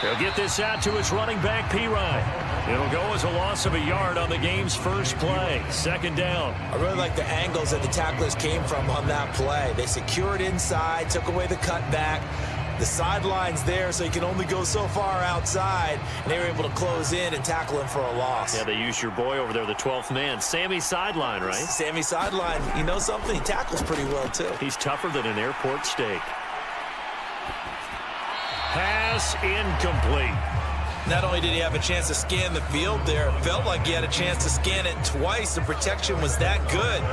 They'll get this out to his running back, P-Ryan. It'll go as a loss of a yard on the game's first play. Second down. I really like the angles that the tacklers came from on that play. They secured inside, took away the cutback. The sideline's there, so you can only go so far outside, and they were able to close in and tackle him for a loss. Yeah, they used your boy over there, the 12th man. Sammy Sideline, right? Sammy Sideline. You know something? He tackles pretty well, too. He's tougher than an airport steak. Pass incomplete. Not only did he have a chance to scan the field there, it felt like he had a chance to scan it twice. The protection was that good.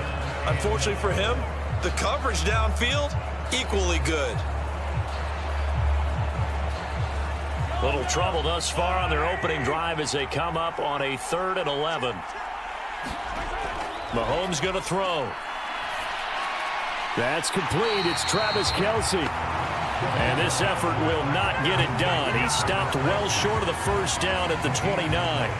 Unfortunately for him, the coverage downfield, equally good. Little trouble thus far on their opening drive as they come up on a 3rd and 11. Mahomes going to throw. That's complete. It's Travis Kelce. And this effort will not get it done. He stopped well short of the first down at the 29.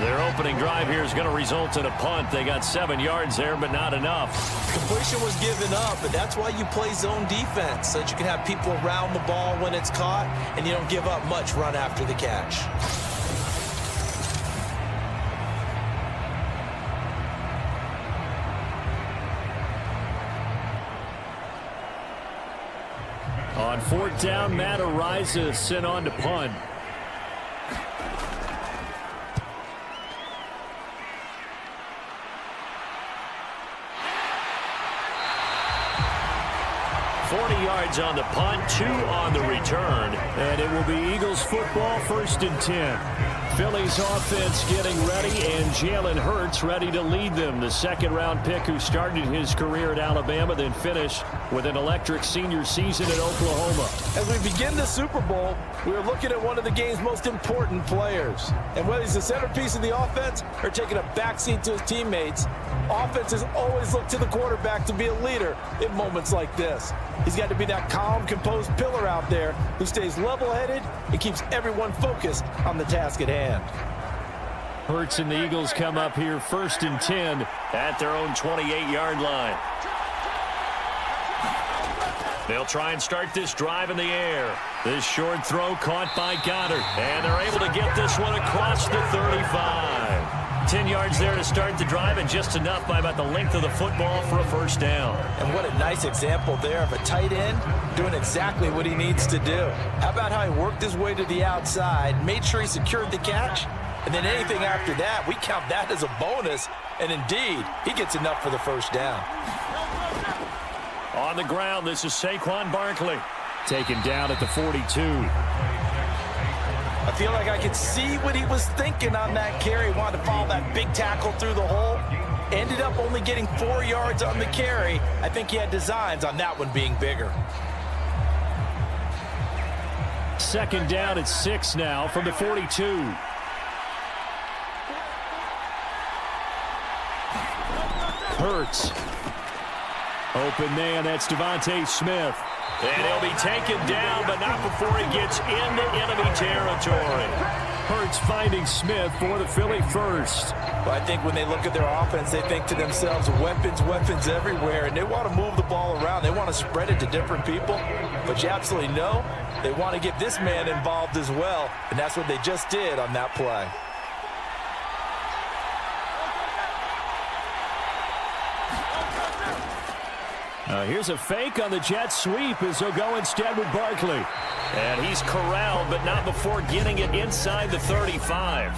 Their opening drive here is going to result in a punt. They got 7 yards there, but not enough. Completion was given up, but that's why you play zone defense, so that you can have people around the ball when it's caught, and you don't give up much run after the catch. On 4th down, Matt Araiza sent on to punt. Yards on the punt, 2 on the return, and it will be Eagles football, 1st and 10. Philly's offense getting ready, and Jalen Hurts ready to lead them. The second-round pick who started his career at Alabama, then finished with an electric senior season at Oklahoma. As we begin the Super Bowl, we are looking at one of the game's most important players. And whether he's the centerpiece of the offense or taking a backseat to his teammates, offenses always look to the quarterback to be a leader in moments like this. He's got to be that calm, composed pillar out there who stays level-headed and keeps everyone focused on the task at hand. Hurts and the Eagles come up here 1st and 10 at their own 28-yard line. They'll try and start this drive in the air. This short throw caught by Goddard, and they're able to get this one across the 35. 10 yards there to start the drive, and just enough by about the length of the football for a first down. And what a nice example there of a tight end doing exactly what he needs to do. How about how he worked his way to the outside, made sure he secured the catch, and then anything after that, we count that as a bonus. And indeed, he gets enough for the first down. On the ground, this is Saquon Barkley. Taken down at the 42. I feel like I could see what he was thinking on that carry. Wanted to follow that big tackle through the hole. Ended up only getting 4 yards on the carry. I think he had designs on that one being bigger. Second down at 6 now from the 42. Hurts. Open man, that's Devontae Smith. And he'll be taken down, but not before he gets into enemy territory. Hurts finding Smith for the Philly first. Well, I think when they look at their offense, they think to themselves, weapons, weapons everywhere, and they want to move the ball around. They want to spread it to different people. But you absolutely know they want to get this man involved as well, and that's what they just did on that play. Here's a fake on the jet sweep as he'll go instead with Barkley. And he's corralled, but not before getting it inside the 35.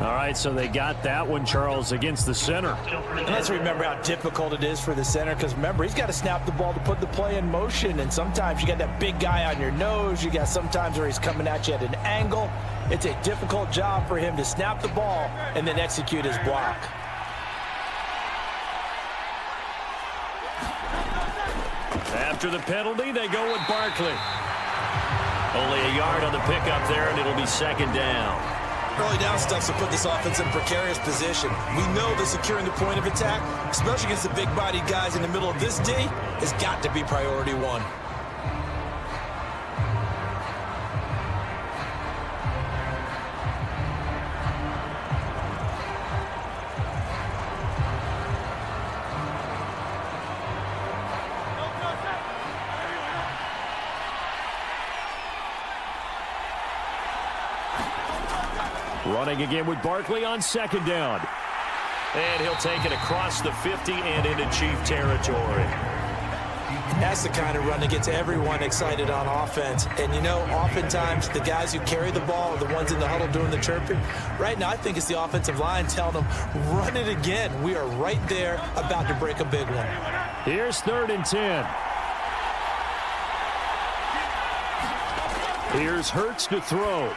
All right, so they got that one, Charles, against the center. And let's remember how difficult it is for the center, because remember, he's got to snap the ball to put the play in motion, and sometimes you got that big guy on your nose. You got sometimes where he's coming at you at an angle. It's a difficult job for him to snap the ball and then execute his block. After the penalty, they go with Barkley. Only a yard on the pickup there, and it'll be second down. Early down stuff to put this offense in a precarious position. We know that securing the point of attack, especially against the big-bodied guys in the middle of this D, has got to be priority one. Running again with Barkley on second down. And he'll take it across the 50 and into Chief territory. That's the kind of run that gets everyone excited on offense. And, you know, oftentimes the guys who carry the ball are the ones in the huddle doing the chirping. Right now, I think it's the offensive line telling them, run it again. We are right there about to break a big one. Here's 3rd and 10. Here's Hurts to throw.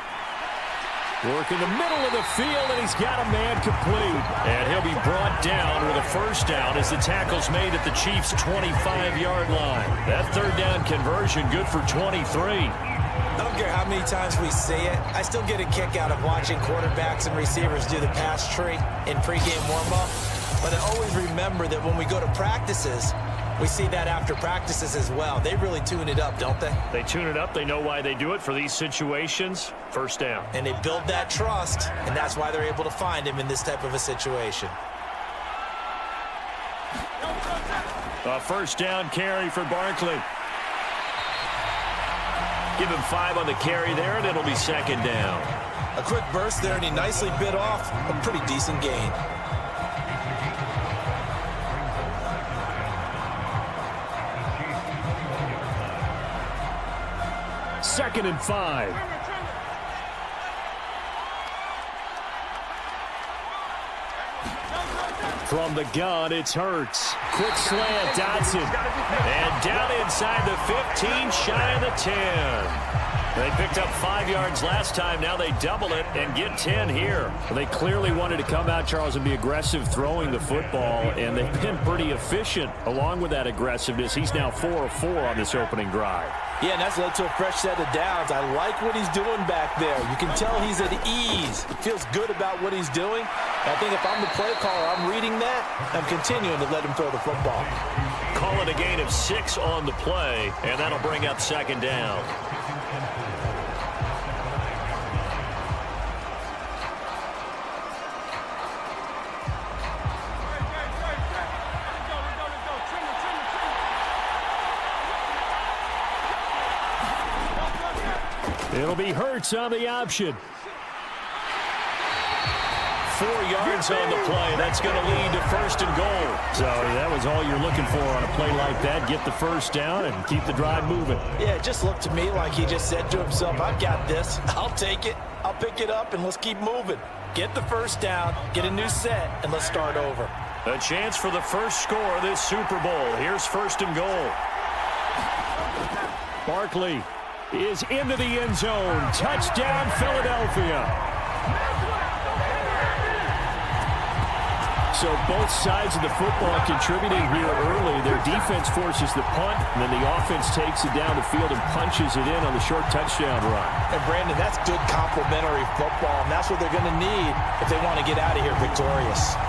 Work in the middle of the field, and he's got a man complete. And he'll be brought down with a first down as the tackle's made at the Chiefs' 25-yard line. That 3rd down conversion good for 23. I don't care how many times we say it, I still get a kick out of watching quarterbacks and receivers do the pass tree in pregame warm-up. But I always remember that when we go to practices, we see that after practices as well. They really tune it up, don't they? They tune it up. They know why they do it for these situations. First down. And they build that trust, and that's why they're able to find him in this type of a situation. A first down carry for Barkley. Give him 5 on the carry there, and it'll be 2nd down. A quick burst there, and he nicely bit off a pretty decent gain. Second and 5. From the gun, it's Hurts. Quick slant, Dotson. And down inside the 15, shy of the 10. They picked up 5 yards last time. Now they double it and get 10 here. They clearly wanted to come out, Charles, and be aggressive throwing the football, and they've been pretty efficient along with that aggressiveness. He's now 4 of 4 on this opening drive. Yeah, and that's led to a fresh set of downs. I like what he's doing back there. You can tell he's at ease. He feels good about what he's doing. I think if I'm the play caller, I'm reading that. I'm continuing to let him throw the football. Call it a gain of 6 on the play, and that'll bring up 2nd down. It'll be Hurts on the option. 4 yards on the play. That's going to lead to 1st and goal. So that was all you're looking for on a play like that. Get the first down and keep the drive moving. Yeah, it just looked to me like he just said to himself, I've got this. I'll take it. I'll pick it up, and let's keep moving. Get the first down, get a new set, and let's start over. A chance for the first score of this Super Bowl. Here's 1st and goal. Barkley is into the end zone. Touchdown, Philadelphia. So both sides of the football contributing here early. Their defense forces the punt, and then the offense takes it down the field and punches it in on the short touchdown run. And, Brandon, that's good complementary football, and that's what they're going to need if they want to get out of here victorious.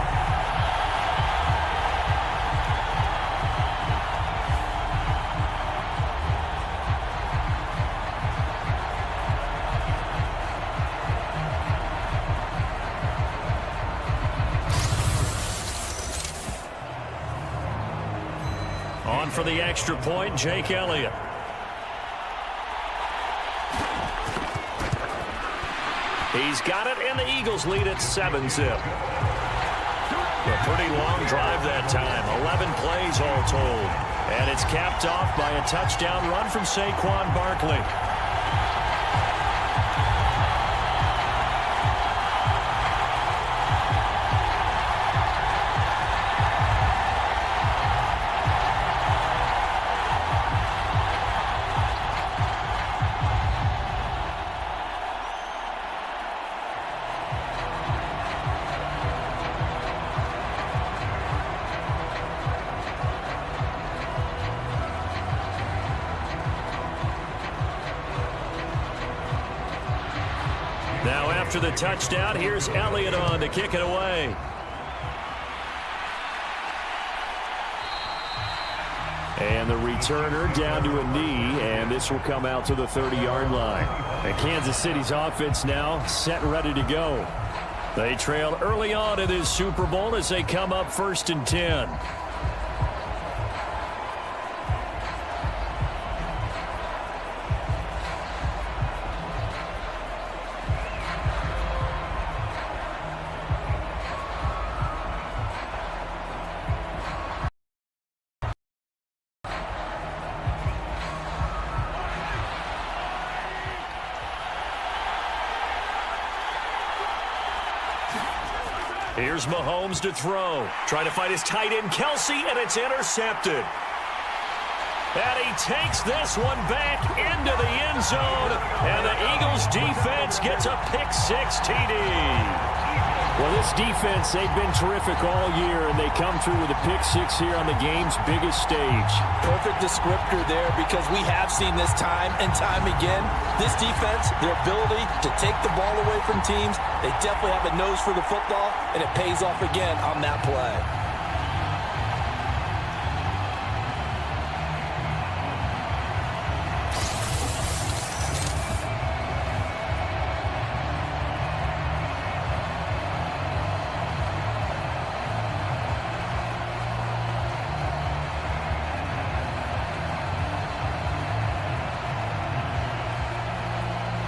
On for the extra point, Jake Elliott. He's got it, and the Eagles lead at 7-zip. A pretty long drive that time, 11 plays all told. And it's capped off by a touchdown run from Saquon Barkley. Now after the touchdown, here's Elliott on to kick it away. And the returner down to a knee, and this will come out to the 30-yard line. And Kansas City's offense now set and ready to go. They trailed early on in this Super Bowl as they come up 1st and 10. Here's Mahomes to throw. Trying to find his tight end, Kelsey, and it's intercepted. And he takes this one back into the end zone. And the Eagles defense gets a pick-6 TD. Well, this defense, they've been terrific all year, and they come through with a pick-6 here on the game's biggest stage. Perfect descriptor there, because we have seen this time and time again. This defense, their ability to take the ball away from teams, they definitely have a nose for the football, and it pays off again on that play.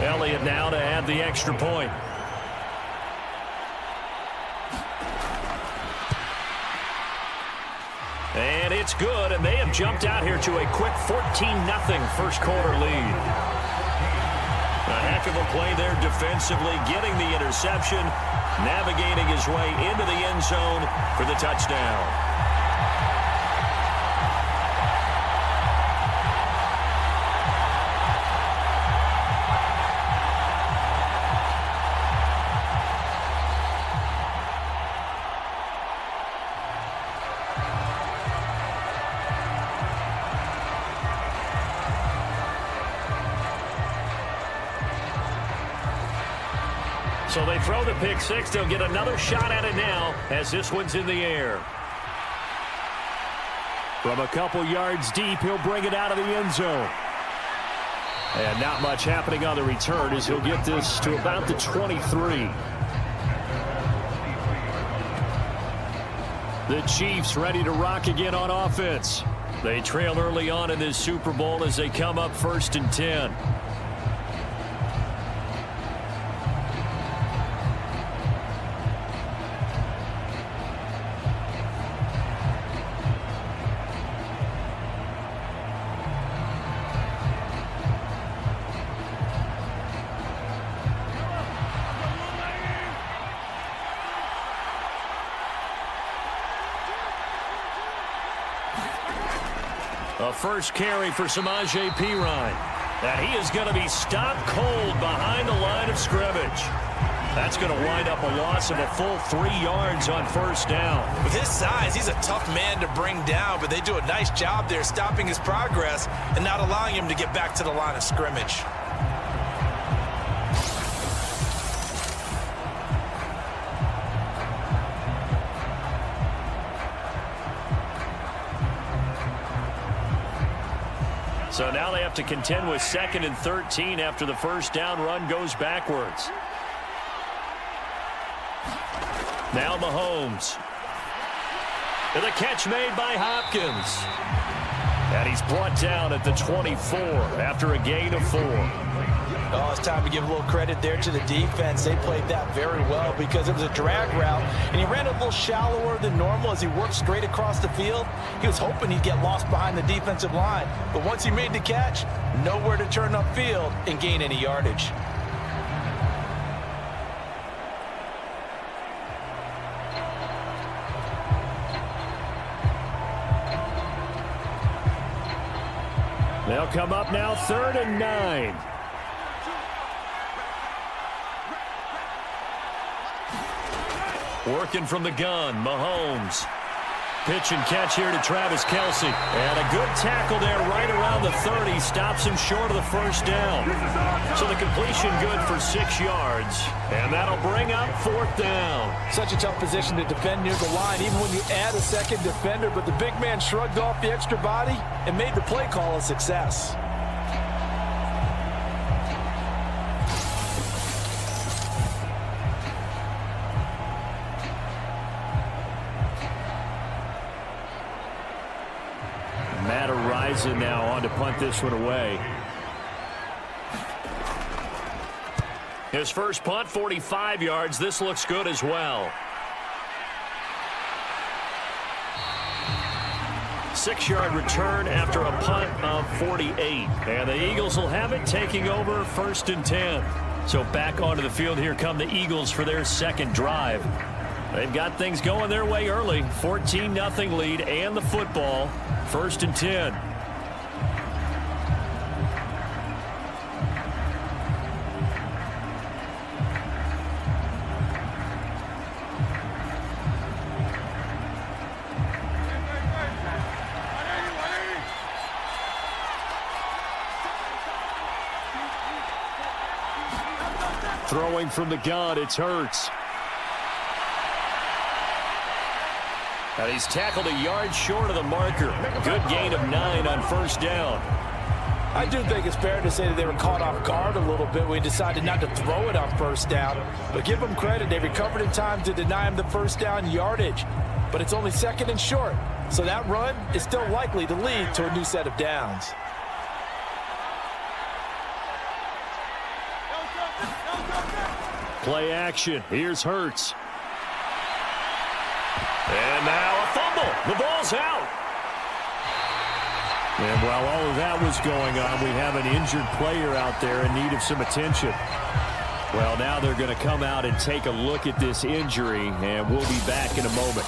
Elliott now to add the extra point. And it's good, and they have jumped out here to a quick 14-0 first quarter lead. A heck of a play there defensively, getting the interception, navigating his way into the end zone for the touchdown. So they throw the pick-6. They'll get another shot at it now as this one's in the air. From a couple yards deep, he'll bring it out of the end zone. And not much happening on the return as he'll get this to about the 23. The Chiefs ready to rock again on offense. They trail early on in this Super Bowl as they come up 1st and 10. A first carry for Samaje Perine. And he is going to be stopped cold behind the line of scrimmage. That's going to wind up a loss of a full 3 yards on first down. With his size, he's a tough man to bring down, but they do a nice job there stopping his progress and not allowing him to get back to the line of scrimmage. So now they have to contend with 2nd and 13 after the first down run goes backwards. Now Mahomes. And the catch made by Hopkins. And he's brought down at the 24 after a gain of 4. Oh, it's time to give a little credit there to the defense. They played that very well because it was a drag route, and he ran a little shallower than normal as he worked straight across the field. He was hoping he'd get lost behind the defensive line, but once he made the catch, nowhere to turn upfield and gain any yardage. They'll come up now 3rd and 9. Working from the gun, Mahomes. Pitch and catch here to Travis Kelsey. And a good tackle there right around the 30. Stops him short of the first down. So the completion good for 6 yards. And that'll bring up 4th down. Such a tough position to defend near the line, even when you add a second defender. But the big man shrugged off the extra body and made the play call a success. Rising now on to punt this one away. His first punt, 45 yards. This looks good as well. 6-yard return after a punt of 48. And the Eagles will have it, taking over 1st and 10. So back onto the field here come the Eagles for their second drive. They've got things going their way early. 14-0 lead and the football. 1st and 10. Throwing from the gun, it's Hurts. And he's tackled a yard short of the marker. Good gain of 9 on 1st down. I do think it's fair to say that they were caught off guard a little bit when we decided not to throw it on 1st down. But give them credit, they recovered in time to deny him the 1st down yardage. But it's only 2nd and short, so that run is still likely to lead to a new set of downs. Play action. Here's Hurts. And now a fumble. The ball's out. And while all of that was going on, we have an injured player out there in need of some attention. Well, now they're going to come out and take a look at this injury, and we'll be back in a moment.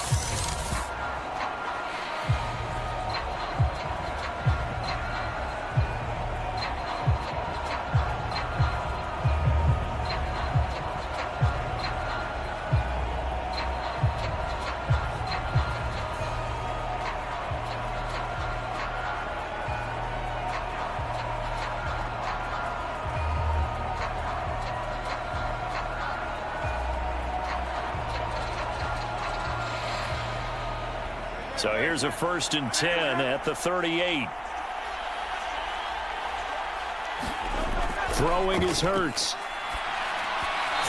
So here's a 1st and 10 at the 38. Throwing is Hurts.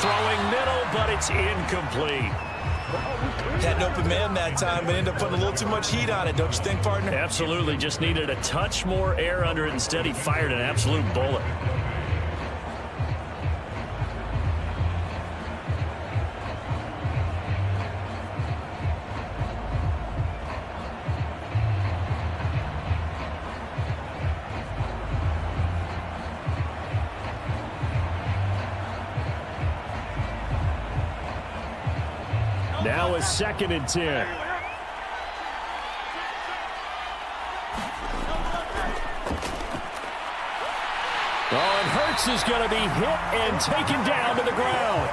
Throwing middle, but it's incomplete. Had an open man that time, but ended up putting a little too much heat on it, don't you think, partner? Absolutely. Just needed a touch more air under it. Instead, he fired an absolute bullet. Now a 2nd and 10. Oh, and Hurts is going to be hit and taken down to the ground.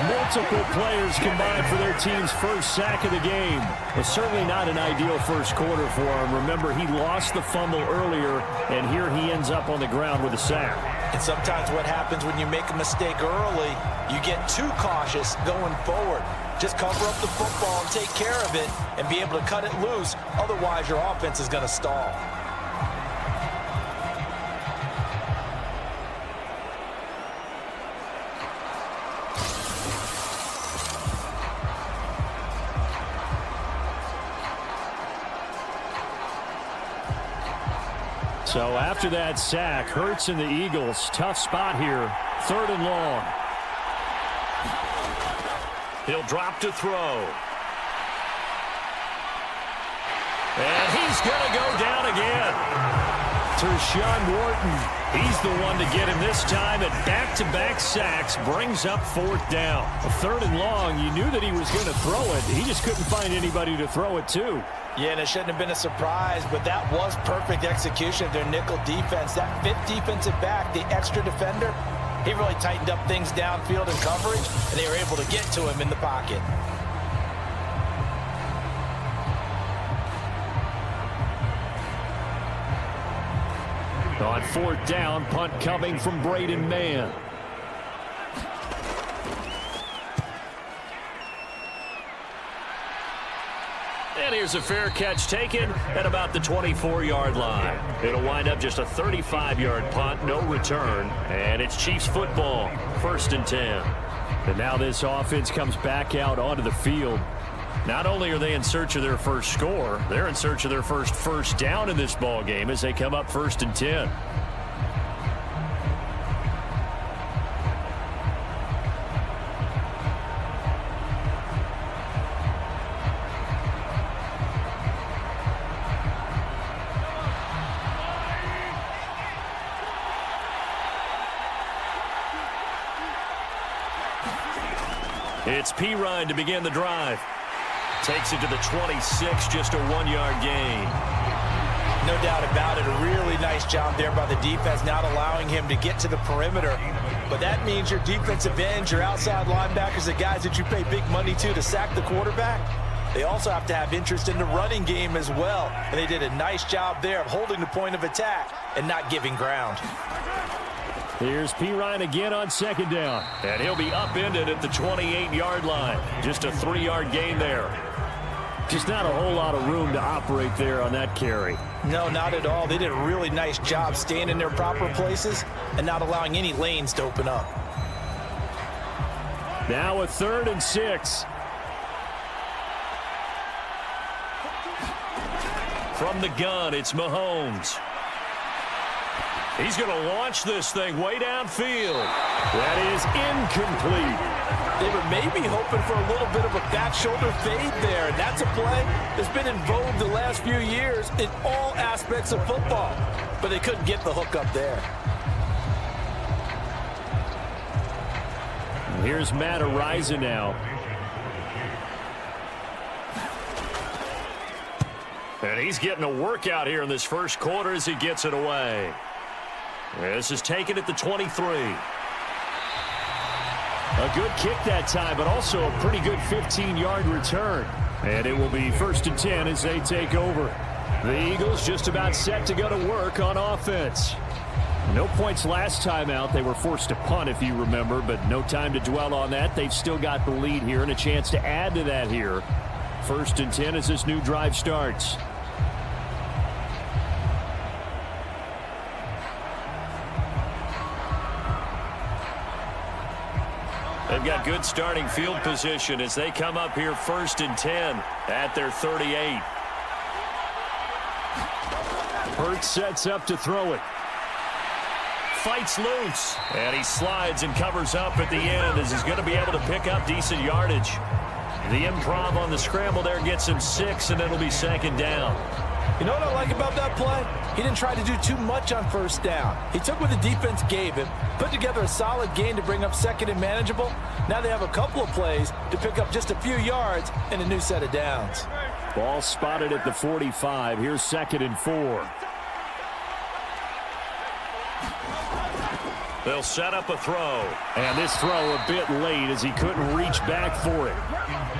Multiple players combined for their team's 1st sack of the game. But certainly not an ideal 1st quarter for him. Remember, he lost the fumble earlier, and here he ends up on the ground with a sack. And sometimes what happens when you make a mistake early, you get too cautious going forward. Just cover up the football and take care of it and be able to cut it loose. Otherwise, your offense is going to stall. So after that sack, Hurts and the Eagles, tough spot here. 3rd and long. He'll drop to throw. And he's going to go down again. Tershawn Wharton, he's the one to get him this time at back-to-back sacks, brings up 4th down. 3rd and long, you knew that he was going to throw it. He just couldn't find anybody to throw it to. Yeah, and it shouldn't have been a surprise, but that was perfect execution of their nickel defense. That 5th defensive back, the extra defender, he really tightened up things downfield in coverage, and they were able to get to him in the pocket. On 4th down, punt coming from Braden Mann. And here's a fair catch taken at about the 24-yard line. It'll wind up just a 35-yard punt, no return, and it's Chiefs football, 1st and 10. And now this offense comes back out onto the field. Not only are they in search of their first score, they're in search of their first down in this ball game as they come up 1st and 10. It's Pirine to begin the drive. Takes it to the 26, just a 1-yard gain. No doubt about it. A really nice job there by the defense, not allowing him to get to the perimeter. But that means your defensive ends, your outside linebackers, the guys that you pay big money to sack the quarterback, they also have to have interest in the running game as well. And they did a nice job there of holding the point of attack and not giving ground. Here's Pirine again on second down. And he'll be upended at the 28-yard line. Just a 3-yard gain there. Just not a whole lot of room to operate there on that carry. No, not at all. They did a really nice job staying in their proper places and not allowing any lanes to open up. Now a 3rd and 6. From the gun, it's Mahomes. He's going to launch this thing way downfield. That is incomplete. They were maybe hoping for a little bit of a back shoulder fade there, and that's a play that's been in vogue the last few years in all aspects of football. But they couldn't get the hook up there. Here's Matt Araiza now. And he's getting a workout here in this first quarter as he gets it away. This is taken at the 23. A good kick that time, but also a pretty good 15-yard return. And it will be 1st and 10 as they take over. The Eagles just about set to go to work on offense. No points last time out. They were forced to punt, if you remember, but no time to dwell on that. They've still got the lead here and a chance to add to that here. 1st and 10 as this new drive starts. They've got good starting field position as they come up here 1st and 10 at their 38. Hurts sets up to throw it. Fights loose. And he slides and covers up at the end as he's going to be able to pick up decent yardage. The improv on the scramble there gets him 6, and it'll be 2nd down. You know what I like about that play? He didn't try to do too much on 1st down. He took what the defense gave him, put together a solid gain to bring up 2nd and manageable. Now they have a couple of plays to pick up just a few yards and a new set of downs. Ball spotted at the 45. Here's 2nd and 4. They'll set up a throw. And this throw a bit late as he couldn't reach back for it.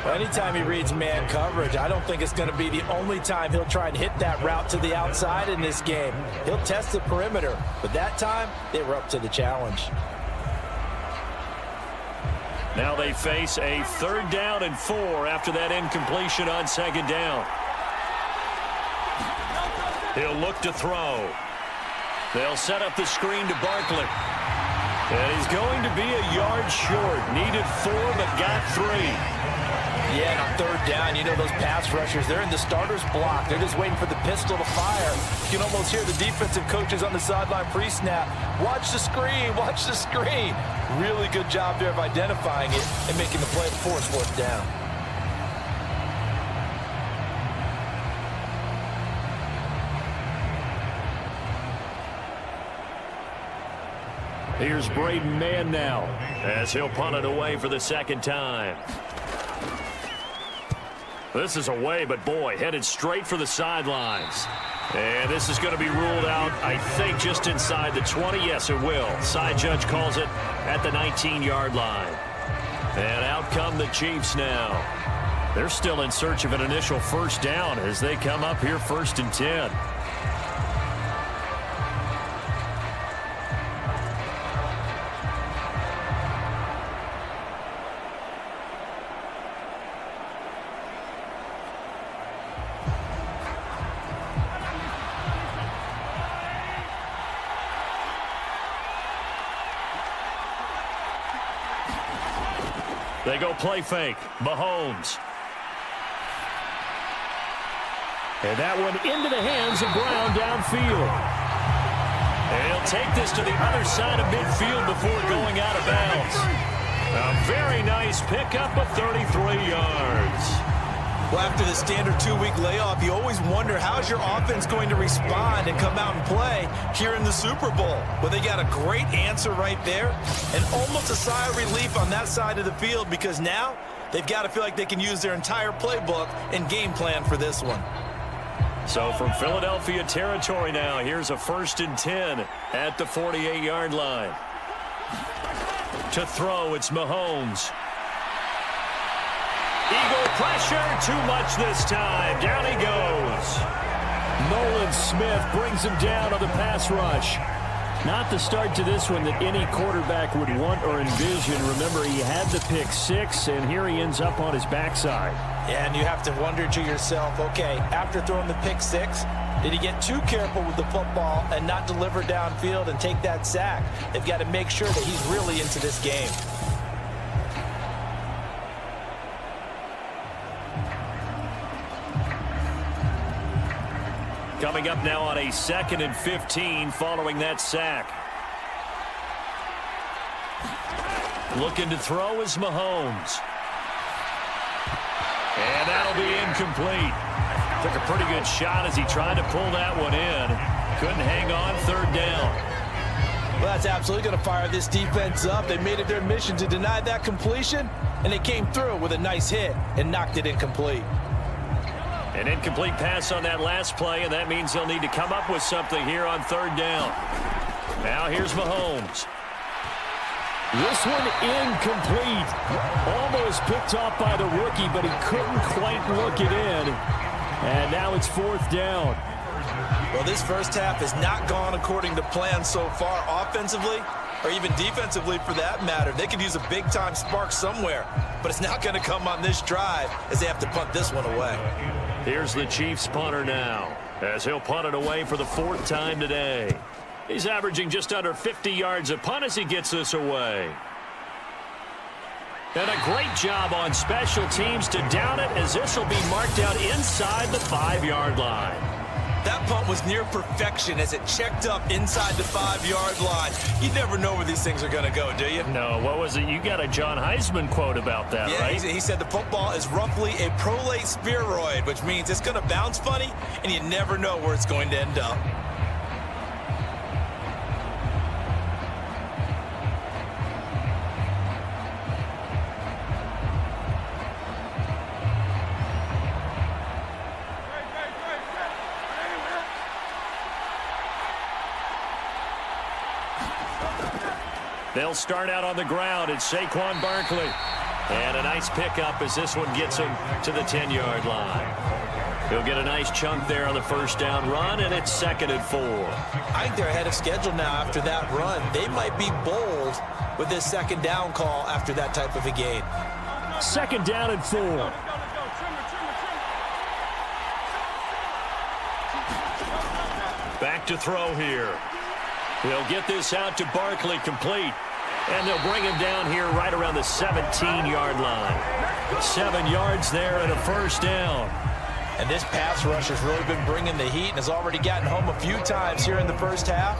Well, anytime he reads man coverage, I don't think it's going to be the only time he'll try and hit that route to the outside in this game. He'll test the perimeter, but that time they were up to the challenge. Now they face a 3rd down and 4 after that incompletion on 2nd down. He'll look to throw. They'll set up the screen to Barkley. And he's going to be a yard short. Needed 4, but got 3. Yeah, and on 3rd down, you know those pass rushers, they're in the starter's block. They're just waiting for the pistol to fire. You can almost hear the defensive coaches on the sideline pre-snap. Watch the screen, watch the screen. Really good job there of identifying it and making the play before it's 4th down. Here's Braden Mann now as he'll punt it away for the 2nd time. This is away, but boy, headed straight for the sidelines. And this is going to be ruled out, I think, just inside the 20. Yes, it will. Side judge calls it at the 19-yard line. And out come the Chiefs now. They're still in search of an initial 1st down as they come up here 1st and 10. They go play fake. Mahomes. And that one into the hands of Brown downfield. And he'll take this to the other side of midfield before going out of bounds. A very nice pickup of 33 yards. Well, after the standard 2-week layoff, you always wonder how's your offense going to respond and come out and play here in the Super Bowl. Well, they got a great answer right there and almost a sigh of relief on that side of the field because now they've got to feel like they can use their entire playbook and game plan for this one. So from Philadelphia territory now, here's a 1st and 10 at the 48-yard line. To throw, it's Mahomes. Eagle pressure, too much this time. Down he goes. Nolan Smith brings him down on the pass rush. Not the start to this one that any quarterback would want or envision. Remember, he had the pick 6, and here he ends up on his backside. Yeah, and you have to wonder to yourself, okay, after throwing the pick 6, did he get too careful with the football and not deliver downfield and take that sack? They've got to make sure that he's really into this game. Coming up now on a 2nd and 15 following that sack. Looking to throw is Mahomes. And that'll be incomplete. Took a pretty good shot as he tried to pull that one in. Couldn't hang on, 3rd down. Well, that's absolutely going to fire this defense up. They made it their mission to deny that completion, and they came through with a nice hit and knocked it incomplete. An incomplete pass on that last play, and that means they'll need to come up with something here on 3rd down. Now here's Mahomes. This one incomplete. Almost picked off by the rookie, but he couldn't quite look it in. And now it's 4th down. Well, this first half has not gone according to plan so far offensively or even defensively for that matter. They could use a big-time spark somewhere, but it's not going to come on this drive as they have to punt this one away. Here's the Chiefs punter now as he'll punt it away for the 4th time today. He's averaging just under 50 yards a punt as he gets this away. And a great job on special teams to down it as this will be marked out inside the 5-yard line. That punt was near perfection as it checked up inside the 5-yard line. You never know where these things are going to go, do you? No, what was it? You got a John Heisman quote about that, yeah, right? He said the football is roughly a prolate spheroid, which means it's going to bounce funny, and you never know where it's going to end up. They'll start out on the ground. It's Saquon Barkley. And a nice pickup as this one gets him to the 10-yard line. He'll get a nice chunk there on the 1st down run, and it's 2nd and 4. I think they're ahead of schedule now after that run. They might be bold with this 2nd down call after that type of a gain. 2nd down and 4. Back to throw here. He'll get this out to Barkley, complete. And they'll bring him down here right around the 17-yard line. 7 yards there and a 1st down. And this pass rush has really been bringing the heat and has already gotten home a few times here in the first half.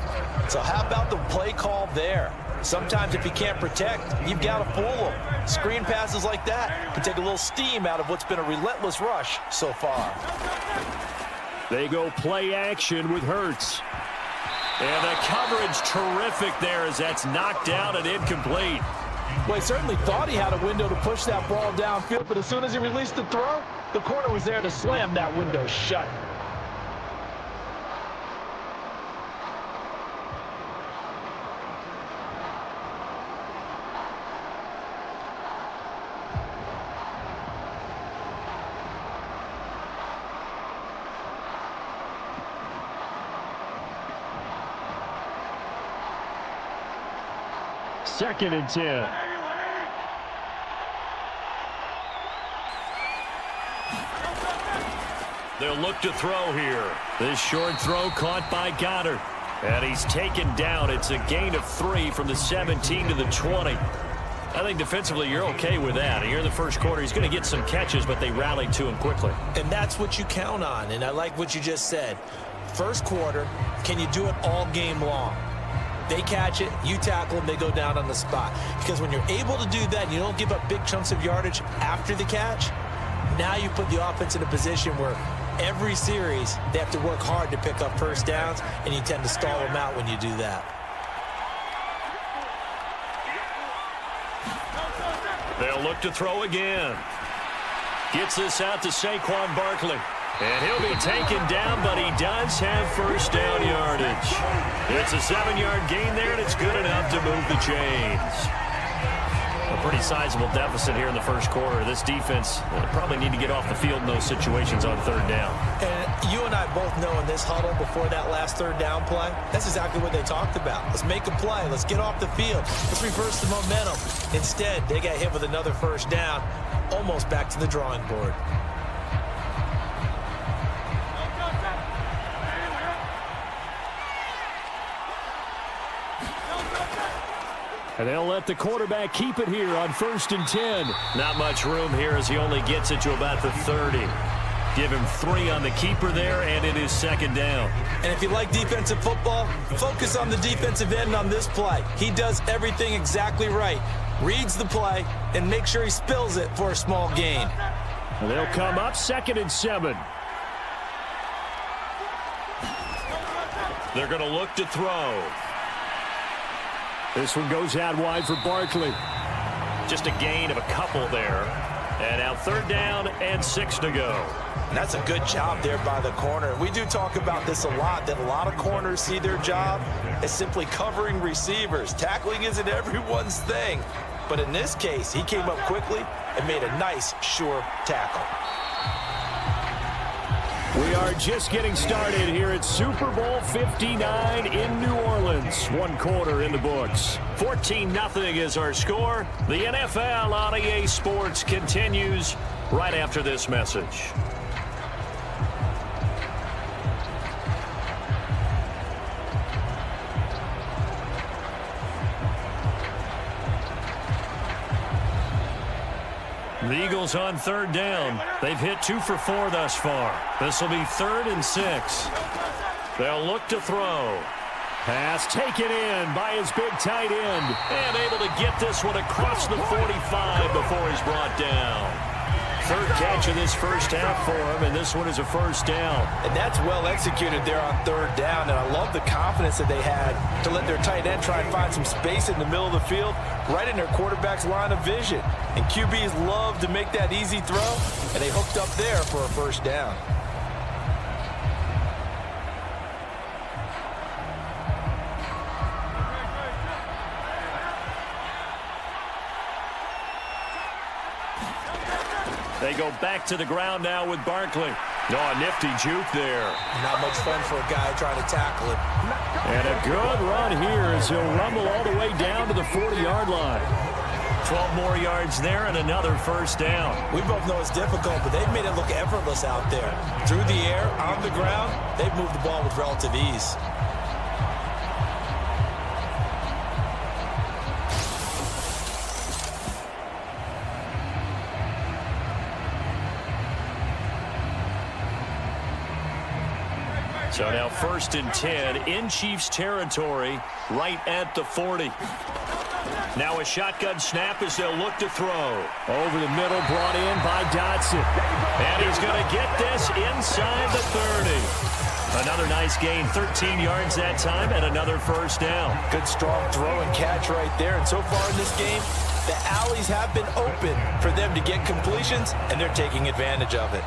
So how about the play call there? Sometimes if you can't protect, you've got to fool them. Screen passes like that can take a little steam out of what's been a relentless rush so far. They go play action with Hurts. And the coverage terrific there as that's knocked down and incomplete. Well, he certainly thought he had a window to push that ball downfield, but as soon as he released the throw, the corner was there to slam that window shut. Second and 10. They'll look to throw here. This short throw caught by Goddard. And he's taken down. It's a gain of 3 from the 17 to the 20. I think defensively you're okay with that. Here in the first quarter, he's going to get some catches, but they rallied to him quickly. And that's what you count on. And I like what you just said. First quarter, can you do it all game long? They catch it, you tackle them, they go down on the spot. Because when you're able to do that, you don't give up big chunks of yardage after the catch, Now you put the offense in a position where every series they have to work hard to pick up first downs, and you tend to stall them out when you do that. They'll look to throw again. Gets this out to Saquon Barkley. And he'll be taken down, but he does have first down yardage. It's a 7-yard gain there, and it's good enough to move the chains. A pretty sizable deficit here in the first quarter. This defense probably need to get off the field in those situations on third down. And you and I both know in this huddle before that last third down play, that's exactly what they talked about. Let's make a play. Let's get off the field. Let's reverse the momentum. Instead, they got hit with another first down, almost back to the drawing board. And they'll let the quarterback keep it here on 1st and 10. Not much room here as he only gets it to about the 30. Give him 3 on the keeper there, and it is 2nd down. And if you like defensive football, focus on the defensive end on this play. He does everything exactly right. Reads the play and make sure he spills it for a small gain. And they'll come up 2nd and 7. They're going to look to throw. This one goes out wide for Barkley. Just a gain of a couple there. And now 3rd down and 6 to go. And that's a good job there by the corner. We do talk about this a lot, that a lot of corners see their job as simply covering receivers. Tackling isn't everyone's thing. But in this case, he came up quickly and made a nice, sure tackle. We are just getting started here at Super Bowl 59 in New Orleans. 1 quarter in the books. 14-0 is our score. The NFL on EA Sports continues right after this message. The Eagles on 3rd down. They've hit 2 for 4 thus far. This will be 3rd and 6. They'll look to throw. Pass taken in by his big tight end. And able to get this one across the 45 before he's brought down. 3rd catch of this first half for him, and this one is a first down. And that's well executed there on 3rd down, and I love the confidence that they had to let their tight end try and find some space in the middle of the field, right in their quarterback's line of vision. And QBs love to make that easy throw, and they hooked up there for a first down. They go back to the ground now with Barkley. Oh, a nifty juke there. Not much fun for a guy trying to tackle it. And a good run here as he'll rumble all the way down to the 40-yard line. 12 more yards there and another first down. We both know it's difficult, but they've made it look effortless out there. Through the air, on the ground, they've moved the ball with relative ease. So now 1st and 10 in Chiefs territory, right at the 40. Now a shotgun snap as they'll look to throw. Over the middle, brought in by Dotson. And he's going to get this inside the 30. Another nice gain, 13 yards that time, and another first down. Good strong throw and catch right there. And so far in this game, the alleys have been open for them to get completions, and they're taking advantage of it.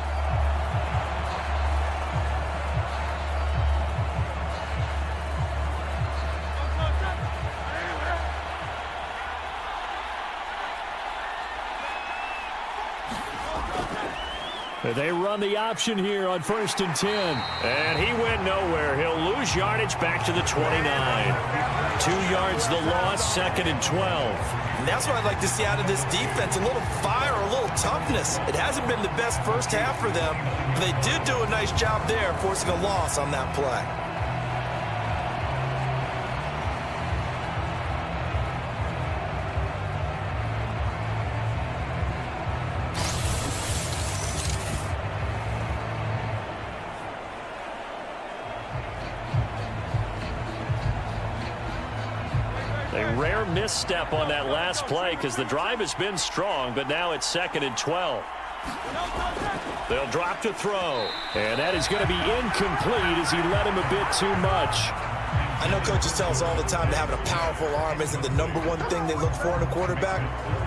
They run the option here on 1st and 10. And he went nowhere. He'll lose yardage back to the 29. 2 yards the loss, 2nd and 12. And that's what I'd like to see out of this defense. A little fire, a little toughness. It hasn't been the best first half for them, but they did do a nice job there, forcing a loss on that play. A rare misstep on that last play because the drive has been strong, but now it's 2nd and 12. They'll drop to throw. And that is going to be incomplete as he led him a bit too much. I know coaches tell us all the time that having a powerful arm isn't the #1 thing they look for in a quarterback.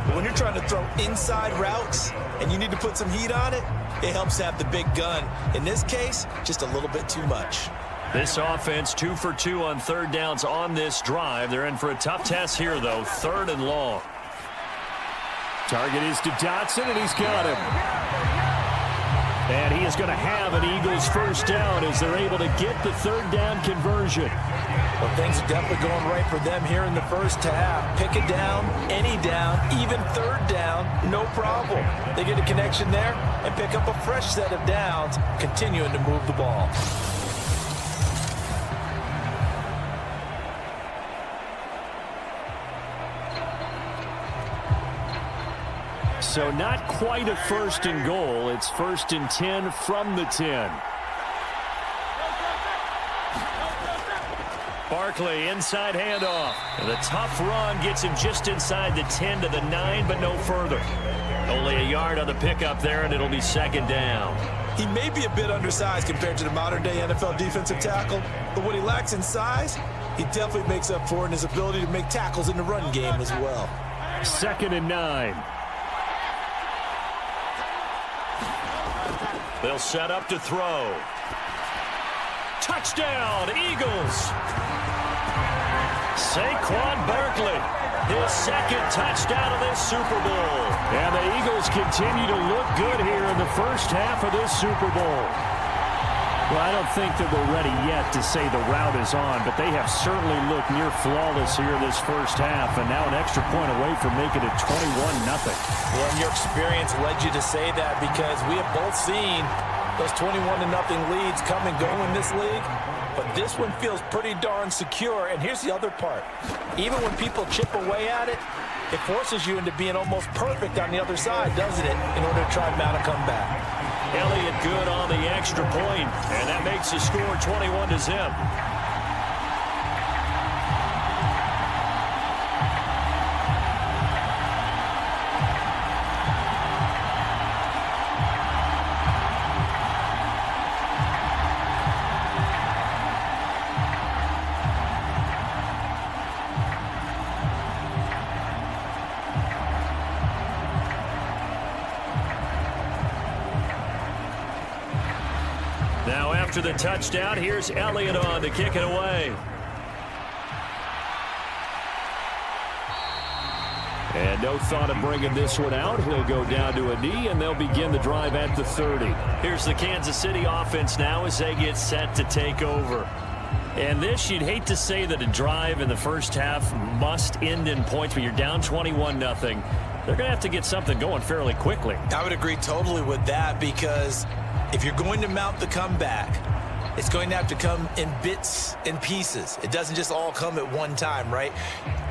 But when you're trying to throw inside routes and you need to put some heat on it, it helps to have the big gun. In this case, just a little bit too much. This offense 2 for 2 on third downs on this drive. They're in for a tough test here, though. 3rd and long. Target is to Dotson, and he's got him. And he is going to have an Eagles first down as they're able to get the 3rd down conversion. Well, things are definitely going right for them here in the first half. Pick a down, any down, even 3rd down, no problem. They get a connection there and pick up a fresh set of downs, continuing to move the ball. So not quite a 1st and goal. It's 1st and 10 from the 10. Barkley, inside handoff. And the tough run gets him just inside the 10 to the 9, but no further. Only a yard on the pickup there, and it'll be 2nd down. He may be a bit undersized compared to the modern-day NFL defensive tackle, but what he lacks in size, he definitely makes up for in his ability to make tackles in the run game as well. 2nd and 9. They'll set up to throw. Touchdown, Eagles! Saquon Barkley, his 2nd touchdown of this Super Bowl. And the Eagles continue to look good here in the first half of this Super Bowl. Well, I don't think that we're ready yet to say the route is on, but they have certainly looked near flawless here this first half, and now an extra point away from making it 21-0. Well, and your experience led you to say that because we have both seen those 21-0 leads come and go in this league. But this one feels pretty darn secure. And here's the other part. Even when people chip away at it, it forces you into being almost perfect on the other side, doesn't it, in order to try and mount a comeback. Elliott good on the extra point, and that makes the score 21-0. Now after the touchdown, here's Elliott on to kick it away. And no thought of bringing this one out. He'll go down to a knee, and they'll begin the drive at the 30. Here's the Kansas City offense now as they get set to take over. And this, you'd hate to say that a drive in the first half must end in points, but you're down 21-0. They're going to have to get something going fairly quickly. I would agree totally with that because if you're going to mount the comeback, it's going to have to come in bits and pieces. It doesn't just all come at one time, right?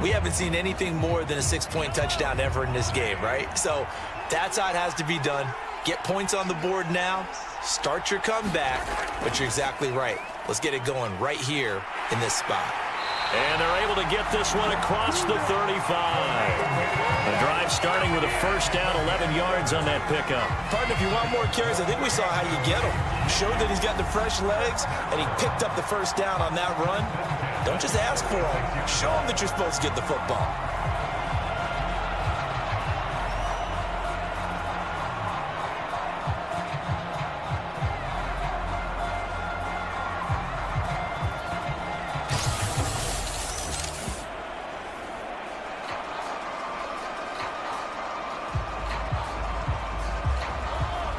We haven't seen anything more than a 6-point touchdown ever in this game, right? So that's how it has to be done. Get points on the board now. Start your comeback. But you're exactly right. Let's get it going right here in this spot. And they're able to get this one across the 35. The drive starting with a first down, 11 yards on that pickup. Partner, if you want more carries, I think we saw how you get him. Showed that he's got the fresh legs, and he picked up the first down on that run. Don't just ask for him. Show him that you're supposed to get the football.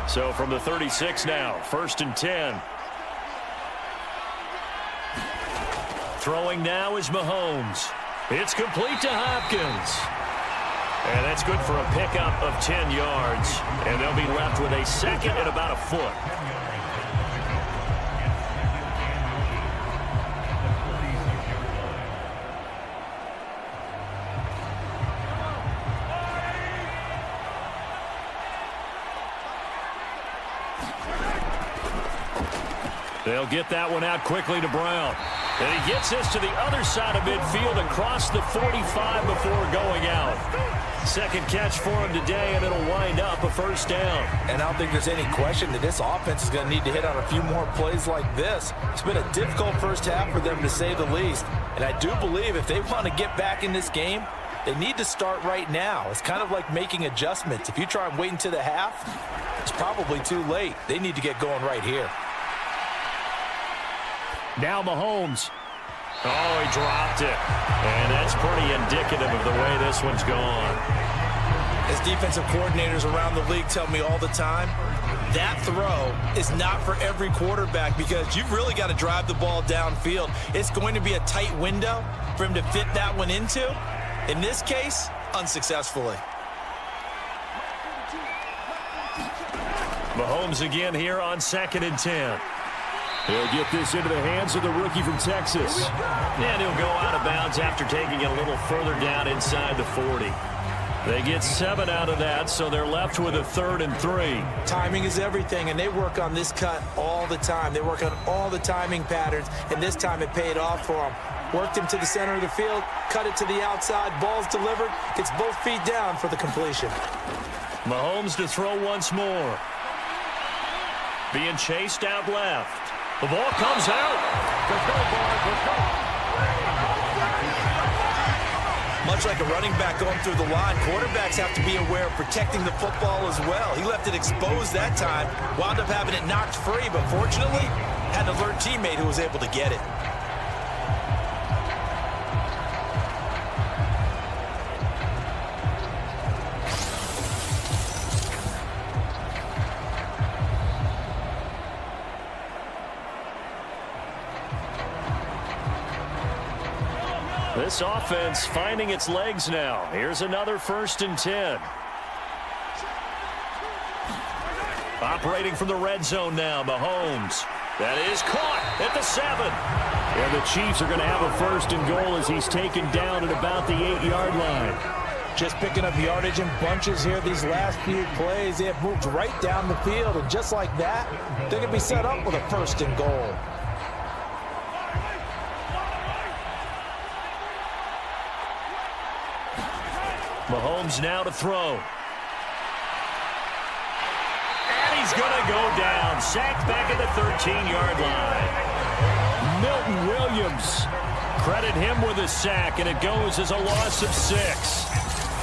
So from the 36 now, 1st and 10. Throwing now is Mahomes. It's complete to Hopkins. And that's good for a pickup of 10 yards. And they'll be left with a 2nd and about a foot. They'll get that one out quickly to Brown. And he gets this to the other side of midfield across the 45 before going out. Second catch for him today, and it'll wind up a first down. And I don't think there's any question that this offense is going to need to hit on a few more plays like this. It's been a difficult first half for them, to say the least. And I do believe if they want to get back in this game, they need to start right now. It's kind of like making adjustments. If you try and wait until the half, it's probably too late. They need to get going right here. Now Mahomes. Oh, he dropped it. And that's pretty indicative of the way this one's gone. As defensive coordinators around the league tell me all the time, that throw is not for every quarterback because you've really got to drive the ball downfield. It's going to be a tight window for him to fit that one into. In this case, unsuccessfully. Mahomes again here on 2nd and 10. He'll get this into the hands of the rookie from Texas. And he'll go out of bounds after taking it a little further down inside the 40. They get 7 out of that, so they're left with a 3rd and 3. Timing is everything, and they work on this cut all the time. They work on all the timing patterns, and this time it paid off for them. Worked him to the center of the field, cut it to the outside, ball's delivered, gets both feet down for the completion. Mahomes to throw once more. Being chased out left. The ball comes out. Much like a running back going through the line, quarterbacks have to be aware of protecting the football as well. He left it exposed that time, wound up having it knocked free, but fortunately, had an alert teammate who was able to get it. This offense finding its legs now. Here's another 1st and 10. Operating from the red zone now, Mahomes. That is caught at the 7. And the Chiefs are going to have a 1st and goal as he's taken down at about the 8-yard line. Just picking up yardage in bunches here these last few plays. They have moved right down the field, and just like that, they're going to be set up with a 1st and goal. Mahomes now to throw. And he's going to go down. Sacked back at the 13-yard line. Milton Williams. Credit him with a sack, and it goes as a loss of 6.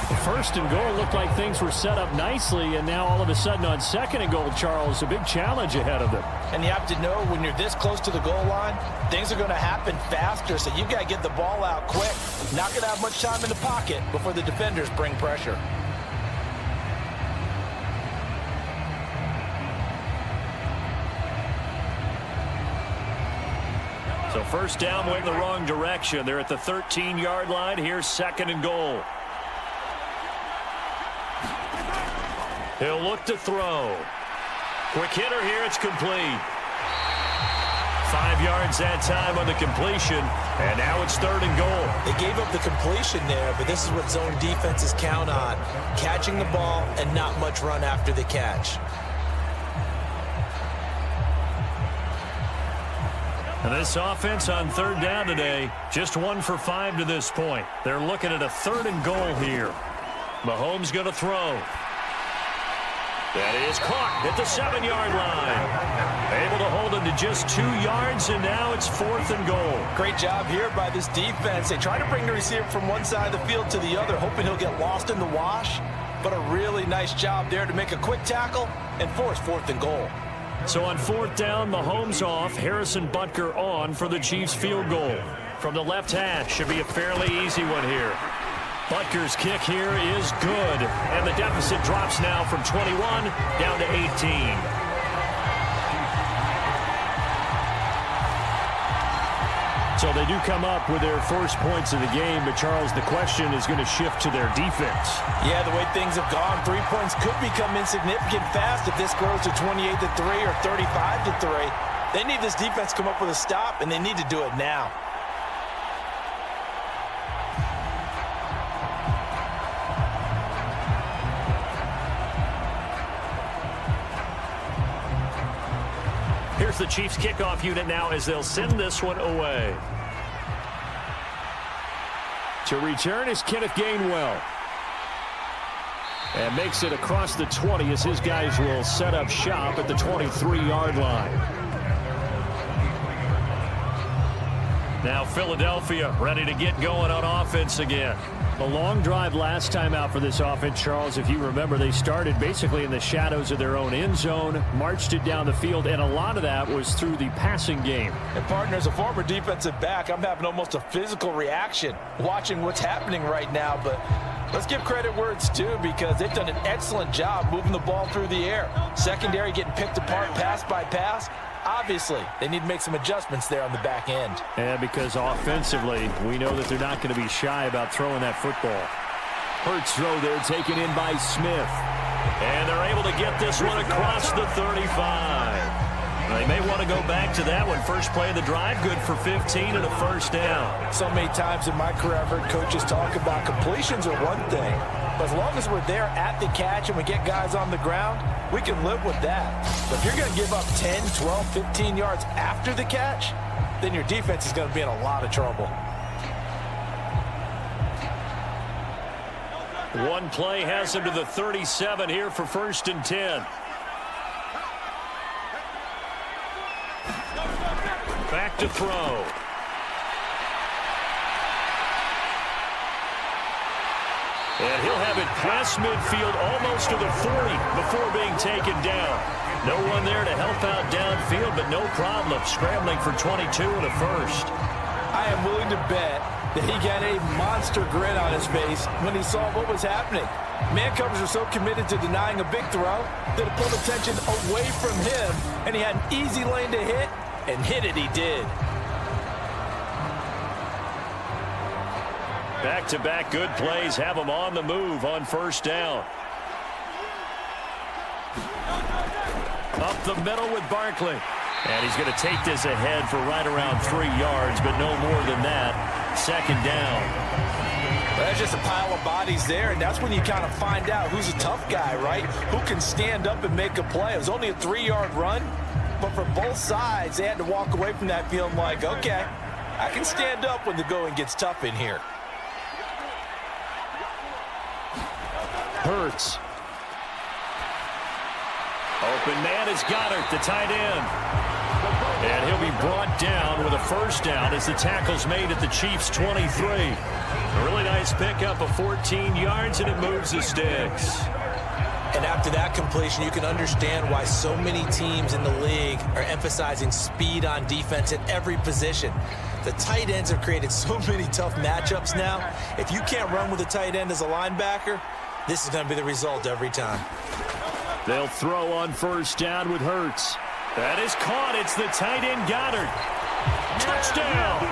The 1st and goal looked like things were set up nicely, and now all of a sudden on 2nd and goal, Charles, a big challenge ahead of them. And you have to know when you're this close to the goal line, things are going to happen faster, so you've got to get the ball out quick. Not going to have much time in the pocket before the defenders bring pressure. So 1st down went in the wrong direction. They're at the 13-yard line. Here's 2nd and goal. He'll look to throw. Quick hitter here. It's complete. 5 yards that time on the completion, and now it's 3rd and goal. They gave up the completion there, but this is what zone defenses count on. Catching the ball and not much run after the catch. And this offense on 3rd down today, just 1 for 5 to this point. They're looking at a 3rd and goal here. Mahomes going to throw. That is caught at the 7-yard line. Able to hold him to just 2 yards, and now it's 4th and goal. Great job here by this defense. They try to bring the receiver from one side of the field to the other, hoping he'll get lost in the wash. But a really nice job there to make a quick tackle and force 4th and goal. So on 4th down, Mahomes off, Harrison Butker on for the Chiefs field goal. From the left hash, should be a fairly easy one here. Butker's kick here is good, and the deficit drops now from 21 down to 18. So they do come up with their first points of the game, but Charles, the question is going to shift to their defense. Yeah, the way things have gone, 3 points could become insignificant fast if this grows to 28-3 or 35-3. They need this defense to come up with a stop, and they need to do it now. Here's the Chiefs kickoff unit now as they'll send this one away. To return is Kenneth Gainwell. And makes it across the 20 as his guys will set up shop at the 23-yard line. Now Philadelphia ready to get going on offense again. A long drive last time out for this offense, Charles. If you remember, they started basically in the shadows of their own end zone, marched it down the field, and a lot of that was through the passing game. And partner, as a former defensive back, I'm having almost a physical reaction watching what's happening right now. But let's give credit where it's due, because they've done an excellent job moving the ball through the air. Secondary getting picked apart pass by pass. Obviously, they need to make some adjustments there on the back end. And because offensively, we know that they're not going to be shy about throwing that football. Hurts throw there, taken in by Smith. And they're able to get this one across the 35. They may want to go back to that one. First play of the drive, good for 15 and a first down. So many times in my career, I've heard coaches talk about completions are one thing. But as long as we're there at the catch and we get guys on the ground, we can live with that. But if you're going to give up 10, 12, 15 yards after the catch, then your defense is going to be in a lot of trouble. One play has him to the 37 here for 1st and 10. Back to throw. And he'll have it past midfield almost to the 40 before being taken down. No one there to help out downfield, but no problem. Scrambling for 22 and a first. I am willing to bet that he got a monster grin on his face when he saw what was happening. Man covers are so committed to denying a big throw that it pulled attention away from him, and he had an easy lane to hit, and hit it he did. Back-to-back good plays have him on the move on 1st down. Up the middle with Barkley. And he's going to take this ahead for right around 3 yards, but no more than that. 2nd down. There's just a pile of bodies there, and that's when you kind of find out who's a tough guy, right? Who can stand up and make a play. It was only a 3-yard run, but for both sides, they had to walk away from that feeling like, okay, I can stand up when the going gets tough in here. Hurts. Open man is Goddard, the tight end. And he'll be brought down with a first down as the tackle's made at the Chiefs' 23. A really nice pickup of 14 yards, and it moves the sticks. And after that completion, you can understand why so many teams in the league are emphasizing speed on defense at every position. The tight ends have created so many tough matchups now. If you can't run with a tight end as a linebacker, this is going to be the result every time. They'll throw on 1st down with Hurts. That is caught. It's the tight end Goddard. Touchdown!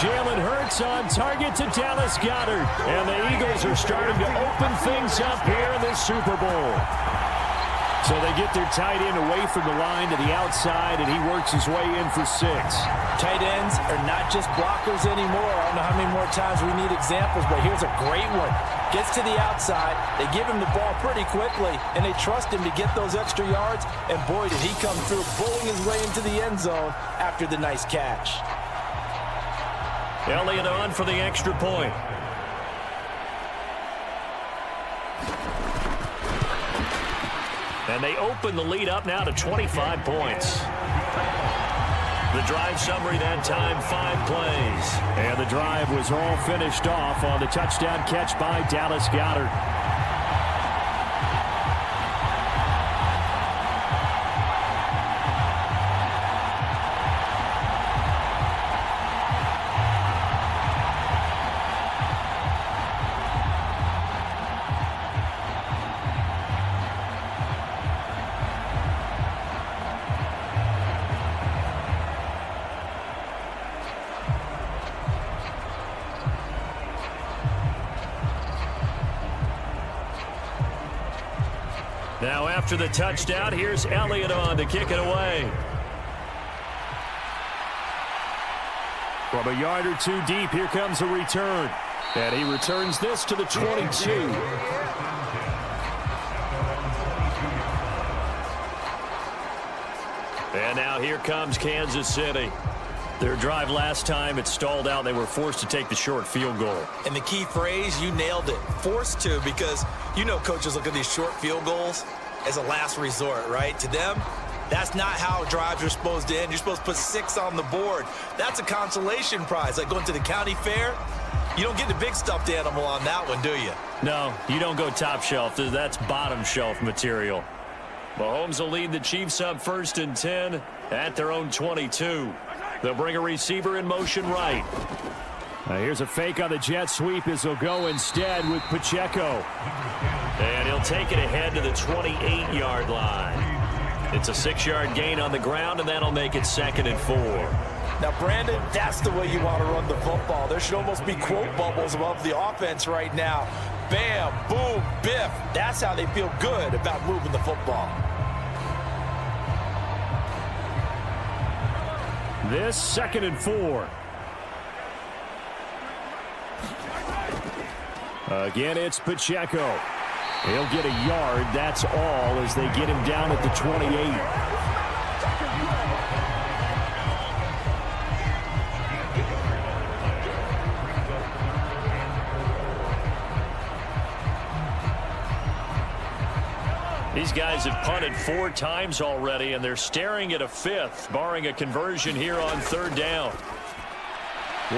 Jalen Hurts on target to Dallas Goedert. And the Eagles are starting to open things up here in the Super Bowl. So they get their tight end away from the line to the outside, and he works his way in for 6. Tight ends are not just blockers anymore. I don't know how many more times we need examples, but here's a great one. Gets to the outside, they give him the ball pretty quickly, and they trust him to get those extra yards, and boy, did he come through, bowling his way into the end zone after the nice catch. Elliott on for the extra point. And they open the lead up now to 25 points. The drive summary that time, 5 plays. And the drive was all finished off on the touchdown catch by Dallas Goedert. Now after the touchdown, here's Elliott on to kick it away. From a yard or 2 deep, here comes a return. And he returns this to the 22. And now here comes Kansas City. Their drive last time, it stalled out. They were forced to take the short field goal. And the key phrase, you nailed it. Forced to, because you know coaches look at these short field goals as a last resort, right? To them, that's not how drives are supposed to end. You're supposed to put 6 on the board. That's a consolation prize. Like going to the county fair, you don't get the big stuffed animal on that one, do you? No, you don't go top shelf. That's bottom shelf material. Mahomes will lead the Chiefs up 1st and 10 at their own 22. They'll bring a receiver in motion right. Here's a fake on the jet sweep as they'll go instead with Pacheco. And he'll take it ahead to the 28-yard line. It's a 6-yard gain on the ground, and that'll make it 2nd and 4. Now, Brandon, that's the way you want to run the football. There should almost be quote bubbles above the offense right now. Bam, boom, biff. That's how they feel good about moving the football. This 2nd and 4. Again, it's Pacheco. He'll get a yard. That's all as they get him down at the 28. These guys have punted 4 times already, and they're staring at a 5th, barring a conversion here on 3rd down.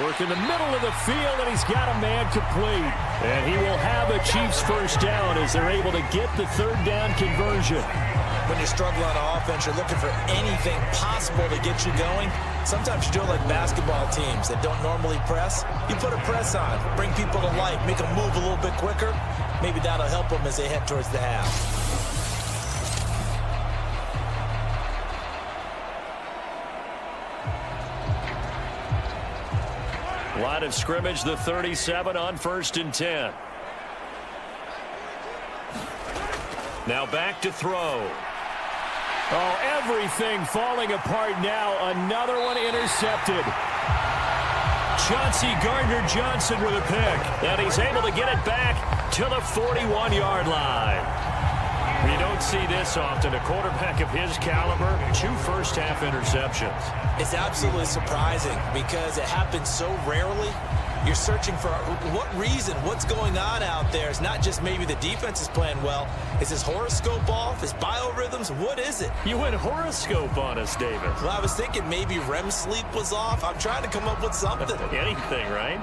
Work in the middle of the field, and he's got a man complete. And he will have a Chiefs 1st down as they're able to get the 3rd down conversion. When you struggle on offense, you're looking for anything possible to get you going. Sometimes you do it like basketball teams that don't normally press. You put a press on, bring people to life, make them move a little bit quicker. Maybe that'll help them as they head towards the half. Line of scrimmage, the 37 on 1st and 10. Now back to throw. Oh, everything falling apart now. Another one intercepted. Chauncey Gardner-Johnson with a pick. And he's able to get it back to the 41-yard line. You don't see this often. A quarterback of his caliber, 2 first-half interceptions. It's absolutely surprising because it happens so rarely. You're searching for what reason, what's going on out there. It's not just maybe the defense is playing well. Is his horoscope off? His biorhythms? What is it? You went horoscope on us, David. Well, I was thinking maybe REM sleep was off. I'm trying to come up with something. Anything, right?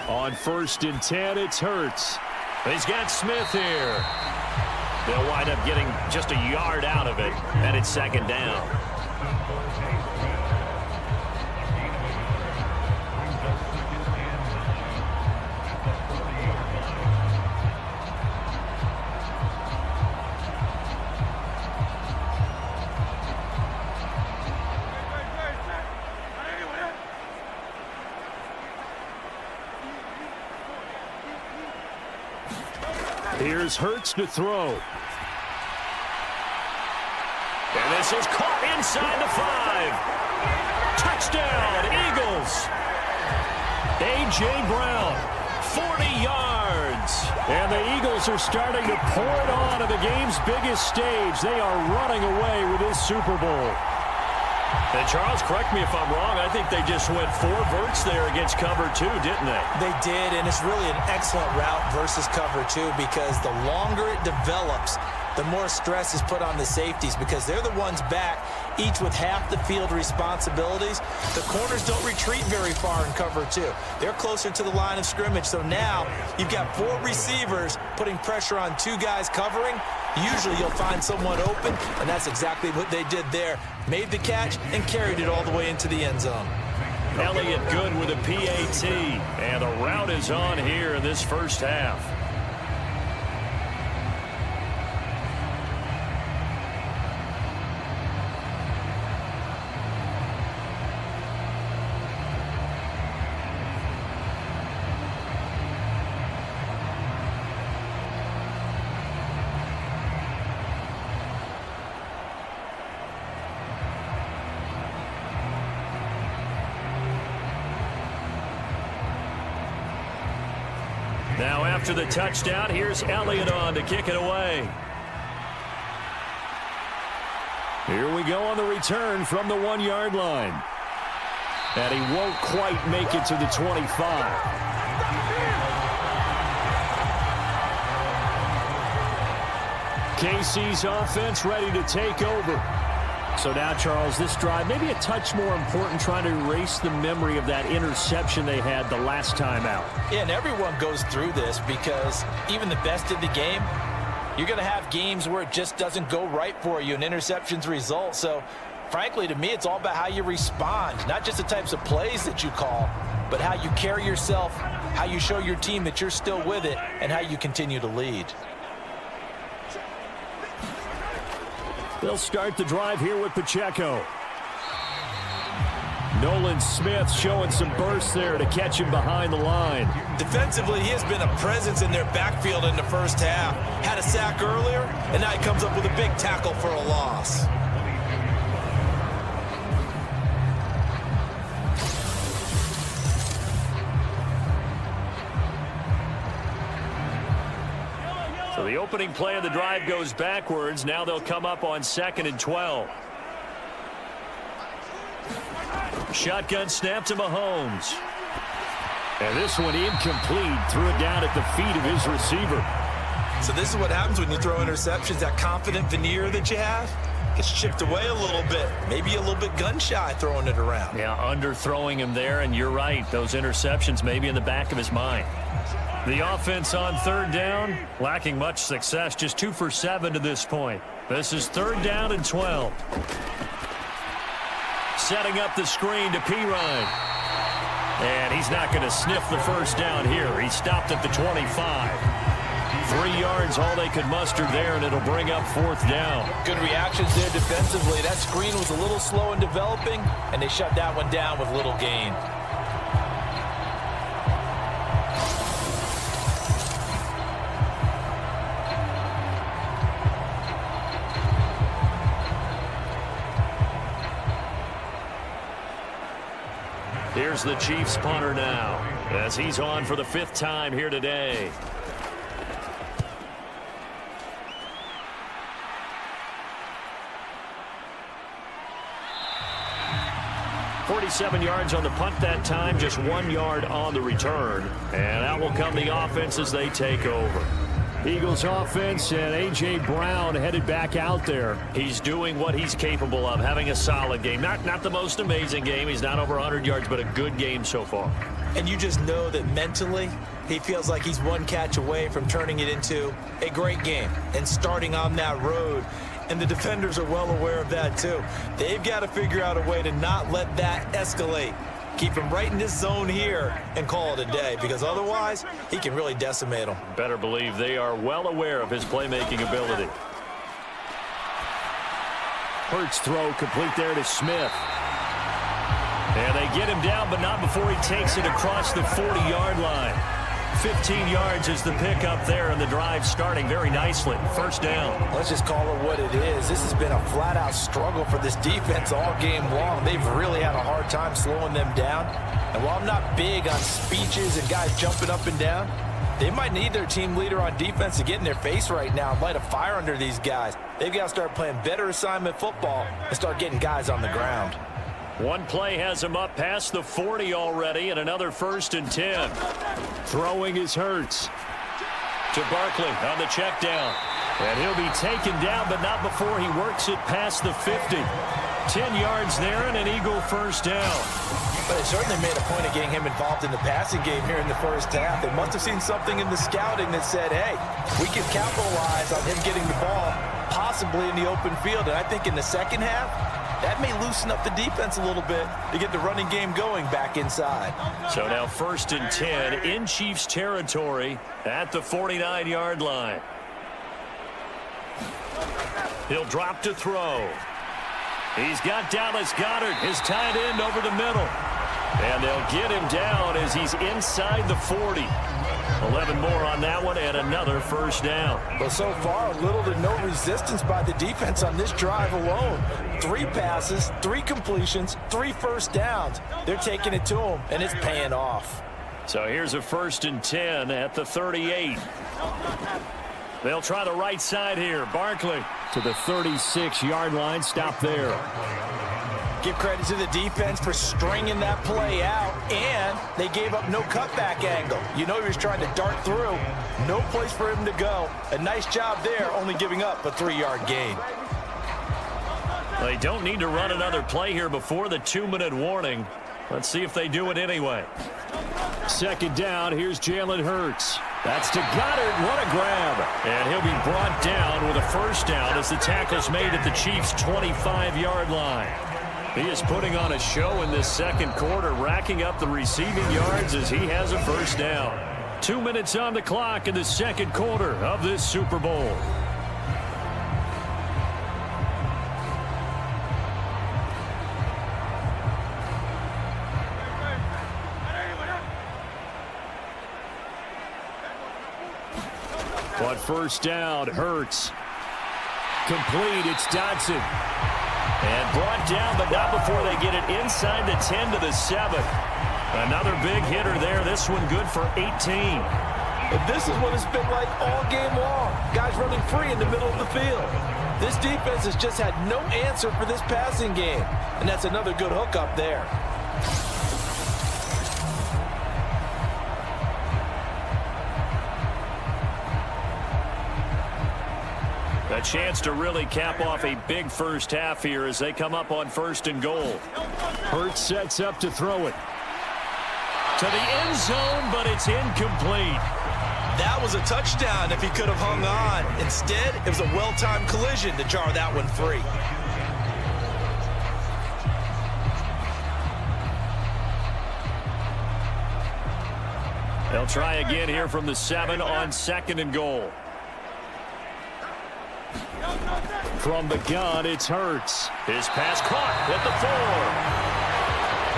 On 1st and 10, it's Hurts. He's got Smith here. They'll wind up getting just a yard out of it, and it's 2nd down. Here's Hurts to throw. And this is caught inside the 5. Touchdown, Eagles. A.J. Brown, 40 yards. And the Eagles are starting to pour it on at the game's biggest stage. They are running away with this Super Bowl. And Charles, correct me if I'm wrong, I think they just went 4 verts there against cover 2, didn't they? They did, and it's really an excellent route versus cover 2 because the longer it develops, the more stress is put on the safeties because they're the ones back, each with half the field responsibilities. The corners don't retreat very far in cover 2. They're closer to the line of scrimmage, so now you've got 4 receivers putting pressure on 2 guys covering. Usually you'll find someone open, and that's exactly what they did there. Made the catch and carried it all the way into the end zone. Elliott good with a PAT, and the route is on here in this first half. Now after the touchdown, here's Elliott on to kick it away. Here we go on the return from the 1-yard line. And he won't quite make it to the 25. KC's offense ready to take over. So now, Charles, this drive maybe a touch more important, trying to erase the memory of that interception they had the last time out. Yeah, and everyone goes through this because even the best in the game, you're going to have games where it just doesn't go right for you and interceptions result. So, frankly, to me, it's all about how you respond, not just the types of plays that you call, but how you carry yourself, how you show your team that you're still with it, and how you continue to lead. They'll start the drive here with Pacheco. Nolan Smith showing some burst there to catch him behind the line. Defensively, he has been a presence in their backfield in the first half. Had a sack earlier, and now he comes up with a big tackle for a loss. So the opening play of the drive goes backwards. Now they'll come up on 2nd and 12. Shotgun snap to Mahomes. And this one incomplete. Threw it down at the feet of his receiver. So this is what happens when you throw interceptions. That confident veneer that you have gets chipped away a little bit. Maybe a little bit gun-shy throwing it around. Yeah, underthrowing him there, and you're right. Those interceptions maybe in the back of his mind. The offense on 3rd down, lacking much success, just 2 for 7 to this point. This is 3rd down and 12. Setting up the screen to Pirine. And he's not going to sniff the first down here. He stopped at the 25. 3 yards, all they could muster there, and it'll bring up 4th down. Good reactions there defensively. That screen was a little slow in developing, and they shut that one down with little gain. Here's the Chiefs punter now, as he's on for the 5th time here today. .47 yards on the punt that time, just 1 yard on the return. And out will come the offense as they take over. Eagles offense and A.J. Brown headed back out there. He's doing what he's capable of, having a solid game. Not the most amazing game. He's not over 100 yards, but a good game so far. And you just know that mentally, he feels like he's one catch away from turning it into a great game and starting on that road. And the defenders are well aware of that, too. They've got to figure out a way to not let that escalate. Keep him right in this zone here and call it a day, because otherwise he can really decimate them. Better believe they are well aware of his playmaking ability. Hurts throw complete there to Smith. And they get him down, but not before he takes it across the 40-yard line. 15 yards is the pickup there, and the drive starting very nicely. 1st down. Let's just call it what it is. This has been a flat-out struggle for this defense all game long. They've really had a hard time slowing them down. And while I'm not big on speeches and guys jumping up and down, they might need their team leader on defense to get in their face right now and light a fire under these guys. They've got to start playing better assignment football and start getting guys on the ground. One play has him up past the 40 already, and another 1st and 10. Throwing is Hurts. To Barkley on the check down. And he'll be taken down, but not before he works it past the 50. 10 yards there and an Eagle 1st down. But they certainly made a point of getting him involved in the passing game here in the first half. They must have seen something in the scouting that said, hey, we can capitalize on him getting the ball possibly in the open field. And I think in the second half, that may loosen up the defense a little bit to get the running game going back inside. So now 1st and 10 in Chiefs territory at the 49-yard line. He'll drop to throw. He's got Dallas Goedert, his tight end, over the middle. And they'll get him down as he's inside the 40. 11 more on that one and another 1st down. Well, so far, little to no resistance by the defense on this drive alone. 3 passes, 3 completions, 3 1st downs. They're taking it to him, and it's paying off. So here's a 1st and 10 at the 38. They'll try the right side here. Barkley to the 36-yard line. Stop there. Give credit to the defense for stringing that play out, and they gave up no cutback angle. You know he was trying to dart through. No place for him to go. A nice job there, only giving up a 3-yard gain. They don't need to run another play here before the 2-minute warning. Let's see if they do it anyway. 2nd down. Here's Jalen Hurts. That's to Goddard. What a grab. And he'll be brought down with a 1st down as the tackle's made at the Chiefs' 25-yard line. He is putting on a show in this 2nd quarter, racking up the receiving yards as he has a 1st down. 2 minutes on the clock in the 2nd quarter of this Super Bowl. But 1st down, Hurts. Complete, it's Dodson. And brought down, but not before they get it inside the 10 to the 7. Another big hitter there. This one good for 18. And this is what it's been like all game long. Guys running free in the middle of the field. This defense has just had no answer for this passing game. And that's another good hook up there. A chance to really cap off a big 1st half here as they come up on 1st and goal. Hurts sets up to throw it to the end zone, but it's incomplete. That was a touchdown if he could have hung on. Instead, it was a well-timed collision to jar that one free. They'll try again here from the 7 on 2nd and goal. From the gun, it's Hurts. His pass caught at the 4.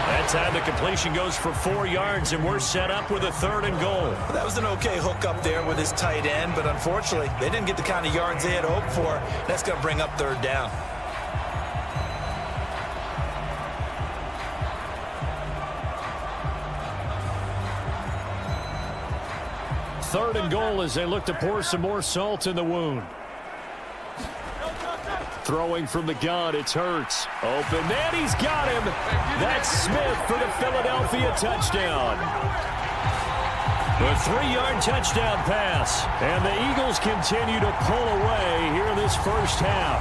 That time the completion goes for 4 yards, and we're set up with a 3rd and goal. That was an okay hook up there with his tight end, but unfortunately, they didn't get the kind of yards they had hoped for. That's going to bring up 3rd down. Third and goal as they look to pour some more salt in the wound. Throwing from the gun, it's Hurts. Open, and he's got him. That's Smith for the Philadelphia touchdown. A 3-yard touchdown pass. And the Eagles continue to pull away here in this 1st half.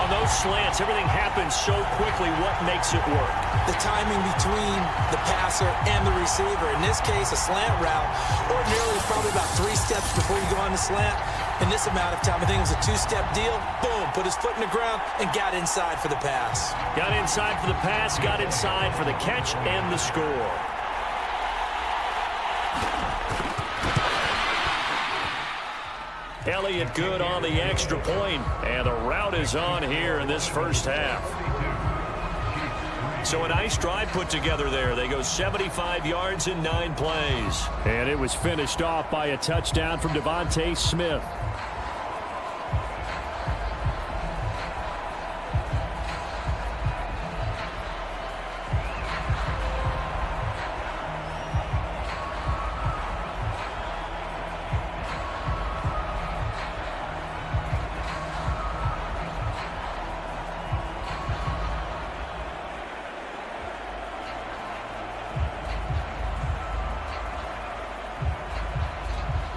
On those slants, everything happens so quickly. What makes it work? The timing between the passer and the receiver. In this case, a slant route. Ordinarily, it's probably about 3 steps before you go on the slant. In this amount of time, I think it was a 2-step deal. Boom, put his foot in the ground and got inside for the pass. Got inside for the pass, got inside for the catch and the score. Elliott good on the extra point, and the route is on here in this 1st half. So a nice drive put together there. They go 75 yards in 9 plays. And it was finished off by a touchdown from Devontae Smith.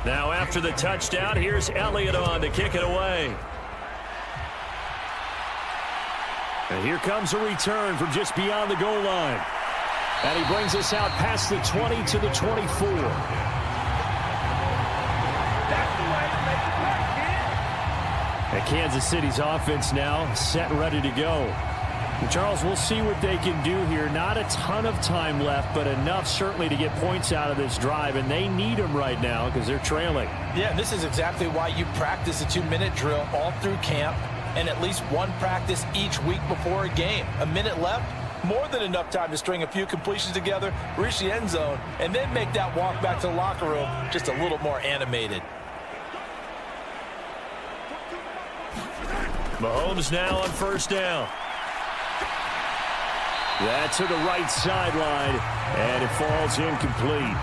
Now after the touchdown, here's Elliott on to kick it away. And here comes a return from just beyond the goal line. And he brings us out past the 20 to the 24. And Kansas City's offense now set and ready to go. And Charles, we'll see what they can do here. Not a ton of time left, but enough certainly to get points out of this drive, and they need them right now because they're trailing. Yeah, and this is exactly why you practice a 2-minute drill all through camp and at least one practice each week before a game. A minute left, more than enough time to string a few completions together, reach the end zone, and then make that walk back to the locker room just a little more animated. Mahomes now on 1st down. That to the right sideline, and it falls incomplete.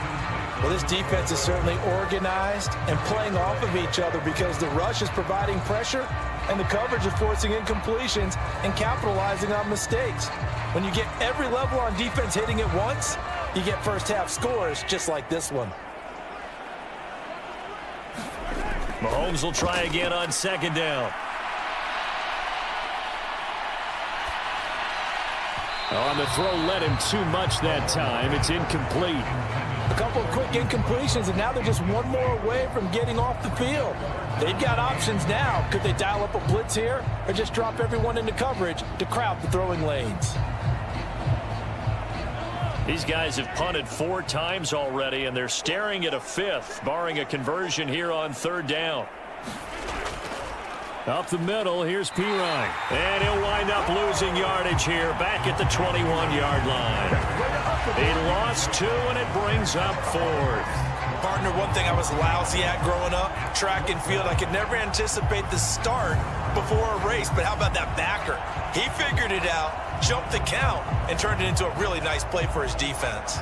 Well, this defense is certainly organized and playing off of each other because the rush is providing pressure and the coverage is forcing incompletions and capitalizing on mistakes. When you get every level on defense hitting it once, you get first half scores just like this one. Mahomes will try again on second down. On the throw, led him too much that time. It's incomplete. A couple of quick incompletions, and now they're just one more away from getting off the field. They've got options now. Could they dial up a blitz here or just drop everyone into coverage to crowd the throwing lanes? These guys have punted 4 times already, and they're staring at a 5th, barring a conversion here on third down. Up the middle, here's Pirine. And he'll wind up losing yardage here, back at the 21-yard line. He lost 2, and it brings up 4th. Partner, one thing I was lousy at growing up, track and field. I could never anticipate the start before a race, but how about that backer? He figured it out, jumped the count, and turned it into a really nice play for his defense.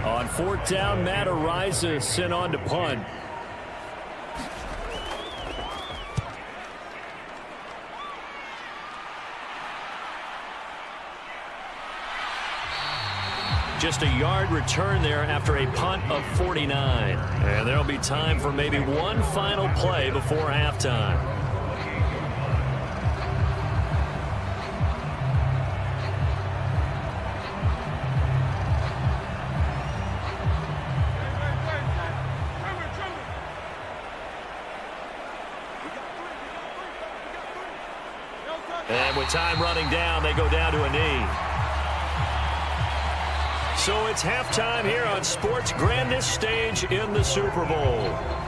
On 4th down, Matt Ariza sent on to punt. Just a yard return there after a punt of 49. And there'll be time for maybe one final play before halftime. And with time running down, they go down to a knee. So it's halftime here on sports' grandest stage in the Super Bowl.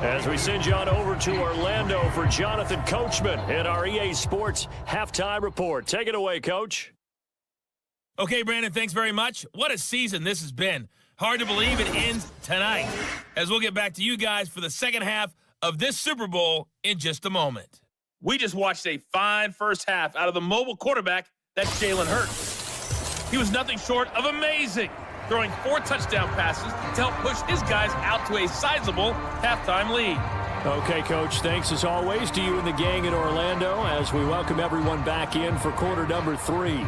As we send you on over to Orlando for Jonathan Coachman in our EA Sports Halftime Report. Take it away, Coach. Okay, Brandon, thanks very much. What a season this has been. Hard to believe it ends tonight, as we'll get back to you guys for the second half of this Super Bowl in just a moment. We just watched a fine first half out of the mobile quarterback, that's Jalen Hurts. He was nothing short of amazing, throwing 4 touchdown passes to help push his guys out to a sizable halftime lead. Okay, Coach, thanks as always to you and the gang in Orlando as we welcome everyone back in for quarter number 3.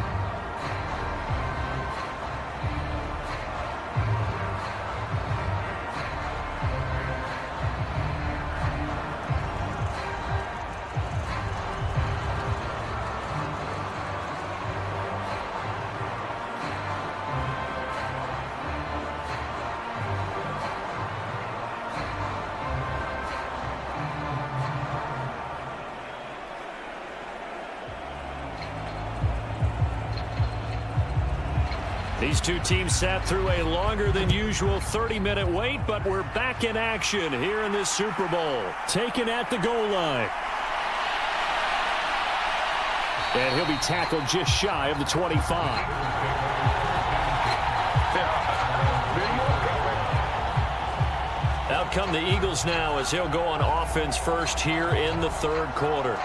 These two teams sat through a longer than usual 30-minute wait, but we're back in action here in this Super Bowl. Taken at the goal line. And he'll be tackled just shy of the 25. Out come the Eagles now as he'll go on offense first here in the third quarter.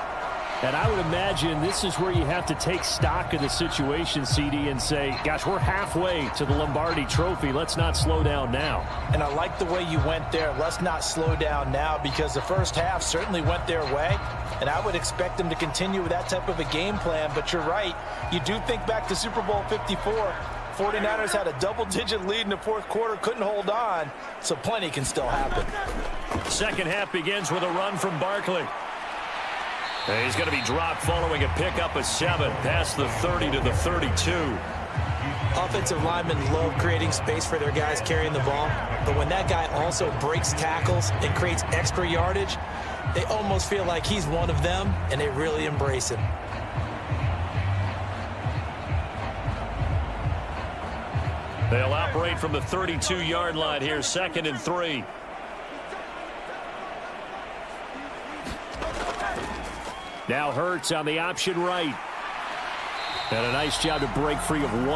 And I would imagine this is where you have to take stock of the situation, CD, and say, gosh, we're halfway to the Lombardi Trophy. Let's not slow down now. And I like the way you went there. Let's not slow down now, because the first half certainly went their way. And I would expect them to continue with that type of a game plan. But you're right. You do think back to Super Bowl 54. 49ers had a double-digit lead in the fourth quarter, couldn't hold on. So plenty can still happen. Second half begins with a run from Barkley. And he's going to be dropped following a pickup of 7 past the 30 to the 32. Offensive linemen love creating space for their guys carrying the ball, but when that guy also breaks tackles and creates extra yardage, they almost feel like he's one of them, and they really embrace him. They'll operate from the 32-yard line here, 2nd and 3. Now Hurts on the option right. And a nice job to break free of one.